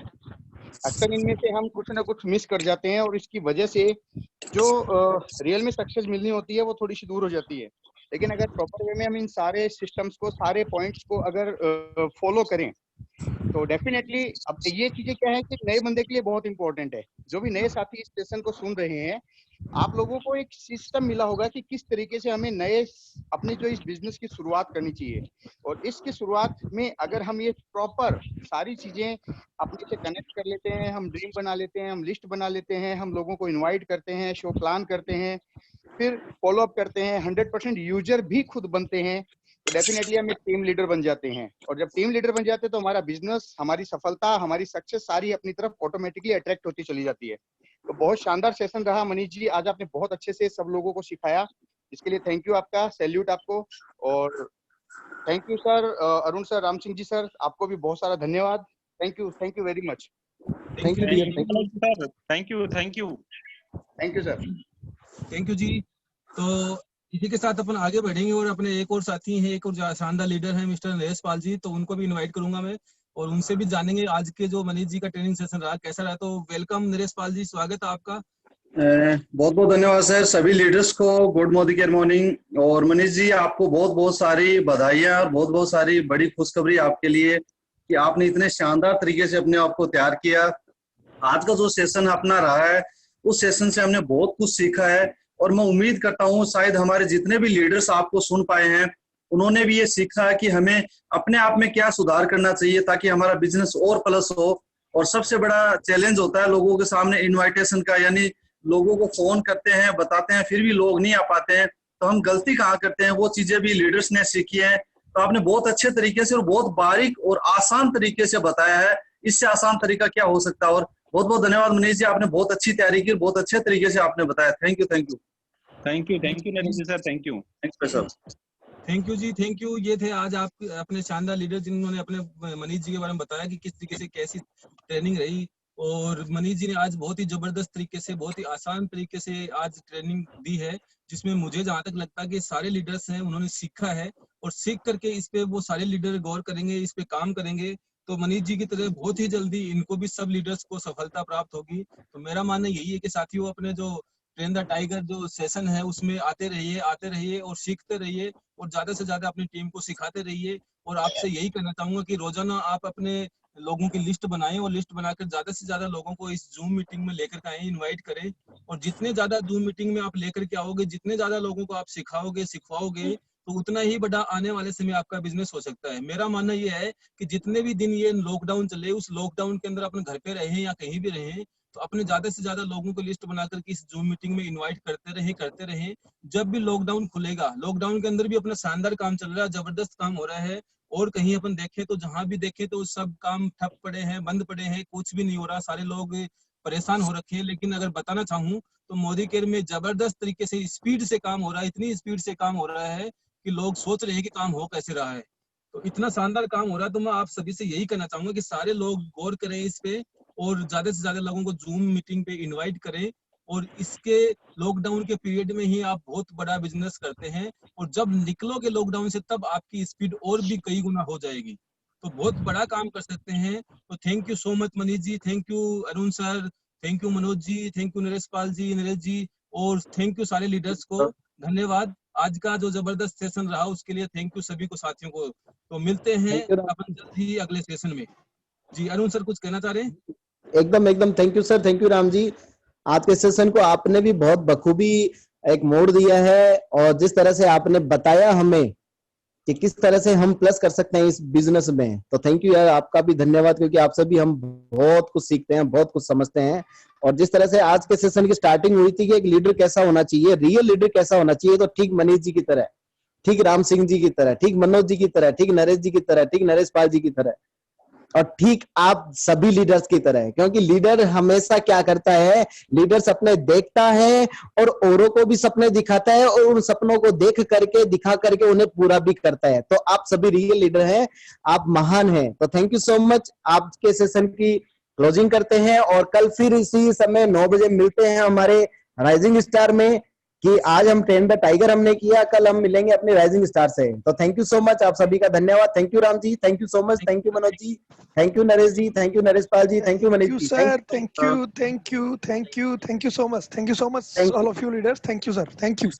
अक्सर इनमें से हम कुछ ना कुछ मिस कर जाते हैं और इसकी वजह से जो रियल में सक्सेस मिलनी होती है वो थोड़ी सी दूर हो जाती है। लेकिन अगर प्रॉपर वे में हम इन सारे सिस्टम्स को, सारे पॉइंट्स को अगर फॉलो करें तो डेफिनेटली, अब ये चीजें क्या है कि नए बंदे के लिए बहुत इंपॉर्टेंट है। जो भी नए साथी इस सेशन को सुन रहे हैं, आप लोगों को एक सिस्टम मिला होगा कि किस तरीके से हमें अपने जो इस बिजनेस की शुरुआत करनी चाहिए। और इसकी शुरुआत में अगर हम ये प्रॉपर सारी चीजें अपने से कनेक्ट कर लेते हैं, हम ड्रीम बना लेते हैं, हम लिस्ट बना लेते हैं, हम लोगों को इन्वाइट करते हैं, शो प्लान करते हैं, फिर फॉलो अप करते हैं, 100% यूजर भी खुद बनते हैं, तो डेफिनेटली हम एक टीम लीडर बन जाते हैं। और जब टीम लीडर बन जाते हैं तो हमारा बिजनेस, हमारी सफलता, हमारी सक्सेस सारी अपनी तरफ ऑटोमेटिकली अट्रैक्ट होती चली जाती है। तो बहुत शानदार सेशन रहा मनीष जी, आज आपने बहुत अच्छे से सब लोगों को सिखाया, इसके लिए थैंक यू आपका, सैल्यूट आपको। और thank you sir, Arun sir, Ram Singh ji sir, आपको भी बहुत सारा धन्यवाद। Thank you very much. Thank you dear, thank you sir. Thank you जी। तो इसी के साथ अपन आगे बढ़ेंगे और अपने एक और साथी हैं, एक और शानदार लीडर हैं मिस्टर नरेश पाल जी, तो उनको भी इनवाइट करूंगा मैं और उनसे भी जानेंगे आज के जो मनीष जी का ट्रेनिंग सेशन रहा कैसा रहा। तो वेलकम नरेश पाल जी, स्वागत है आपका। बहुत बहुत धन्यवाद सर, सभी लीडर्स को गुड मोदी केयर मॉर्निंग। और मनीष जी, आपको बहुत बहुत सारी बधाइयाँ और बहुत बहुत सारी बड़ी खुशखबरी आपके लिए कि आपने इतने शानदार तरीके से अपने आप को तैयार किया। आज का जो सेशन अपना रहा है उस सेशन से हमने बहुत कुछ सीखा है और मैं उम्मीद करता हूँ शायद हमारे जितने भी लीडर्स आपको सुन पाए हैं उन्होंने भी ये सीखा है कि हमें अपने आप में क्या सुधार करना चाहिए ताकि हमारा बिजनेस और प्लस हो। और सबसे बड़ा चैलेंज होता है लोगों के सामने इनविटेशन का, यानी लोगों को फोन करते हैं, बताते हैं, फिर भी लोग नहीं आ पाते हैं, तो हम गलती कहाँ करते हैं, वो चीजें भी लीडर्स ने सीखी है। तो आपने बहुत अच्छे तरीके से और बहुत बारीक और आसान तरीके से बताया है, इससे आसान तरीका क्या हो सकता है। और बहुत बहुत धन्यवाद मनीष जी, आपने बहुत अच्छी तैयारी की, बहुत अच्छे तरीके से आपने बताया। Thank you thank you thank you Naresh ji sir, thank you. Thanks sir. Thank you ji, thank you. ये थे आज आप अपने शानदार लीडर जिन्होंने अपने मनीष जी के बारे में बताया कि किस तरीके से कैसी ट्रेनिंग रही। और मनीष जी ने आज बहुत ही जबरदस्त तरीके से, बहुत ही आसान तरीके से आज ट्रेनिंग दी है, जिसमें मुझे जहाँ तक लगता है कि सारे लीडर्स हैं उन्होंने सीखा है और सीख करके इस पे वो सारे लीडर गौर करेंगे, इस पे काम करेंगे। तो मनीष जी की तरह बहुत ही जल्दी इनको भी सब लीडर्स को सफलता प्राप्त होगी। तो मेरा मानना यही है कि साथियों अपने जो ट्रेन द टाइगर जो सेशन है उसमें आते रहिए और सीखते रहिए और ज्यादा से ज्यादा अपनी टीम को सिखाते रहिए। और आपसे यही कहना चाहूंगा कि रोजाना आप अपने लोगों की लिस्ट बनाएं और लिस्ट बनाकर ज्यादा से ज्यादा लोगों को इस जूम मीटिंग में लेकर के आए, इनवाइट करें। और जितने ज्यादा जूम मीटिंग में आप लेकर के आओगे, जितने ज्यादा लोगों को आप सिखाओगे सिखवाओगे, तो उतना ही बड़ा आने वाले समय आपका बिजनेस हो सकता है। मेरा मानना ये है कि जितने भी दिन ये लॉकडाउन चले, उस लॉकडाउन के अंदर अपने घर पे रहें या कहीं भी रहें, तो अपने ज्यादा से ज्यादा लोगों को लिस्ट बनाकर के इस जूम मीटिंग में इनवाइट करते रहें। जब भी लॉकडाउन खुलेगा, लॉकडाउन के अंदर भी अपना शानदार काम चल रहा है, जबरदस्त काम हो रहा है। और कहीं अपन देखें तो जहां भी देखें तो सब काम ठप पड़े हैं, बंद पड़े हैं, कुछ भी नहीं हो रहा, सारे लोग परेशान हो रखे हैं। लेकिन अगर बताना चाहूँ तो मोदी केयर में जबरदस्त तरीके से स्पीड से काम हो रहा है, इतनी स्पीड से काम हो रहा है कि लोग सोच रहे हैं कि काम हो कैसे रहा है। तो इतना शानदार काम हो रहा है। तो मैं आप सभी से यही कहना चाहूंगा कि सारे लोग गौर करें इस पे और ज्यादा से ज्यादा लोगों को जूम मीटिंग पे इनवाइट करें। और इसके लॉकडाउन के पीरियड में ही आप बहुत बड़ा बिजनेस करते हैं और जब निकलोगे लॉकडाउन से तब आपकी स्पीड और भी कई गुना हो जाएगी, तो बहुत बड़ा काम कर सकते हैं। तो thank you so much Manish ji, thank you Arun sir, thank you Manoj ji, thank you Naresh Pal ji, Naresh ji, और थैंक यू सारे लीडर्स को। धन्यवाद। आज का जो जबरदस्त सेशन रहा उसके लिए थैंक यू सभी को, साथियों को। तो मिलते हैं अपन जल्द ही अगले सेशन में। जी अरुण सर कुछ कहना चाह रहे हैं? एकदम एकदम thank you sir, thank you Ram ji. आज के सेशन को आपने भी बहुत बखूबी एक मोड़ दिया है और जिस तरह से आपने बताया हमें कि किस तरह से हम प्लस कर सकते हैं इस बिजनेस में, तो थैंक यू यार, आपका भी धन्यवाद, क्योंकि आपसे भी हम बहुत कुछ सीखते हैं, बहुत कुछ समझते हैं। और जिस तरह से आज के सेशन की स्टार्टिंग हुई थी कि एक लीडर कैसा होना चाहिए, रियल लीडर कैसा होना चाहिए, तो ठीक मनीष जी की तरह, ठीक राम सिंह जी की तरह, ठीक मनोज जी की तरह, ठीक नरेश जी की तरह, ठीक नरेश पाल जी की तरह, और ठीक आप सभी लीडर्स की तरह। क्योंकि लीडर हमेशा क्या करता है, लीडर सपने देखता है और औरों को भी सपने दिखाता है और उन सपनों को देख करके, दिखा करके उन्हें पूरा भी करता है। तो आप सभी रियल लीडर हैं, आप महान हैं। तो थैंक यू सो मच। आज के सेशन की क्लोजिंग करते हैं और कल फिर इसी समय 9 बजे मिलते हैं हमारे राइजिंग स्टार में, कि आज हम ट्रेन द टाइगर हमने किया, कल हम मिलेंगे अपने राइजिंग स्टार से। तो थैंक यू सो मच, आप सभी का धन्यवाद। Thank you Ram ji, thank you so much, thank you Manoj ji, thank you Naresh ji, thank you Naresh Pal ji, thank you Manish ji, sir, thank you so much, thank you so much, all of you leaders, thank you sir, thank you.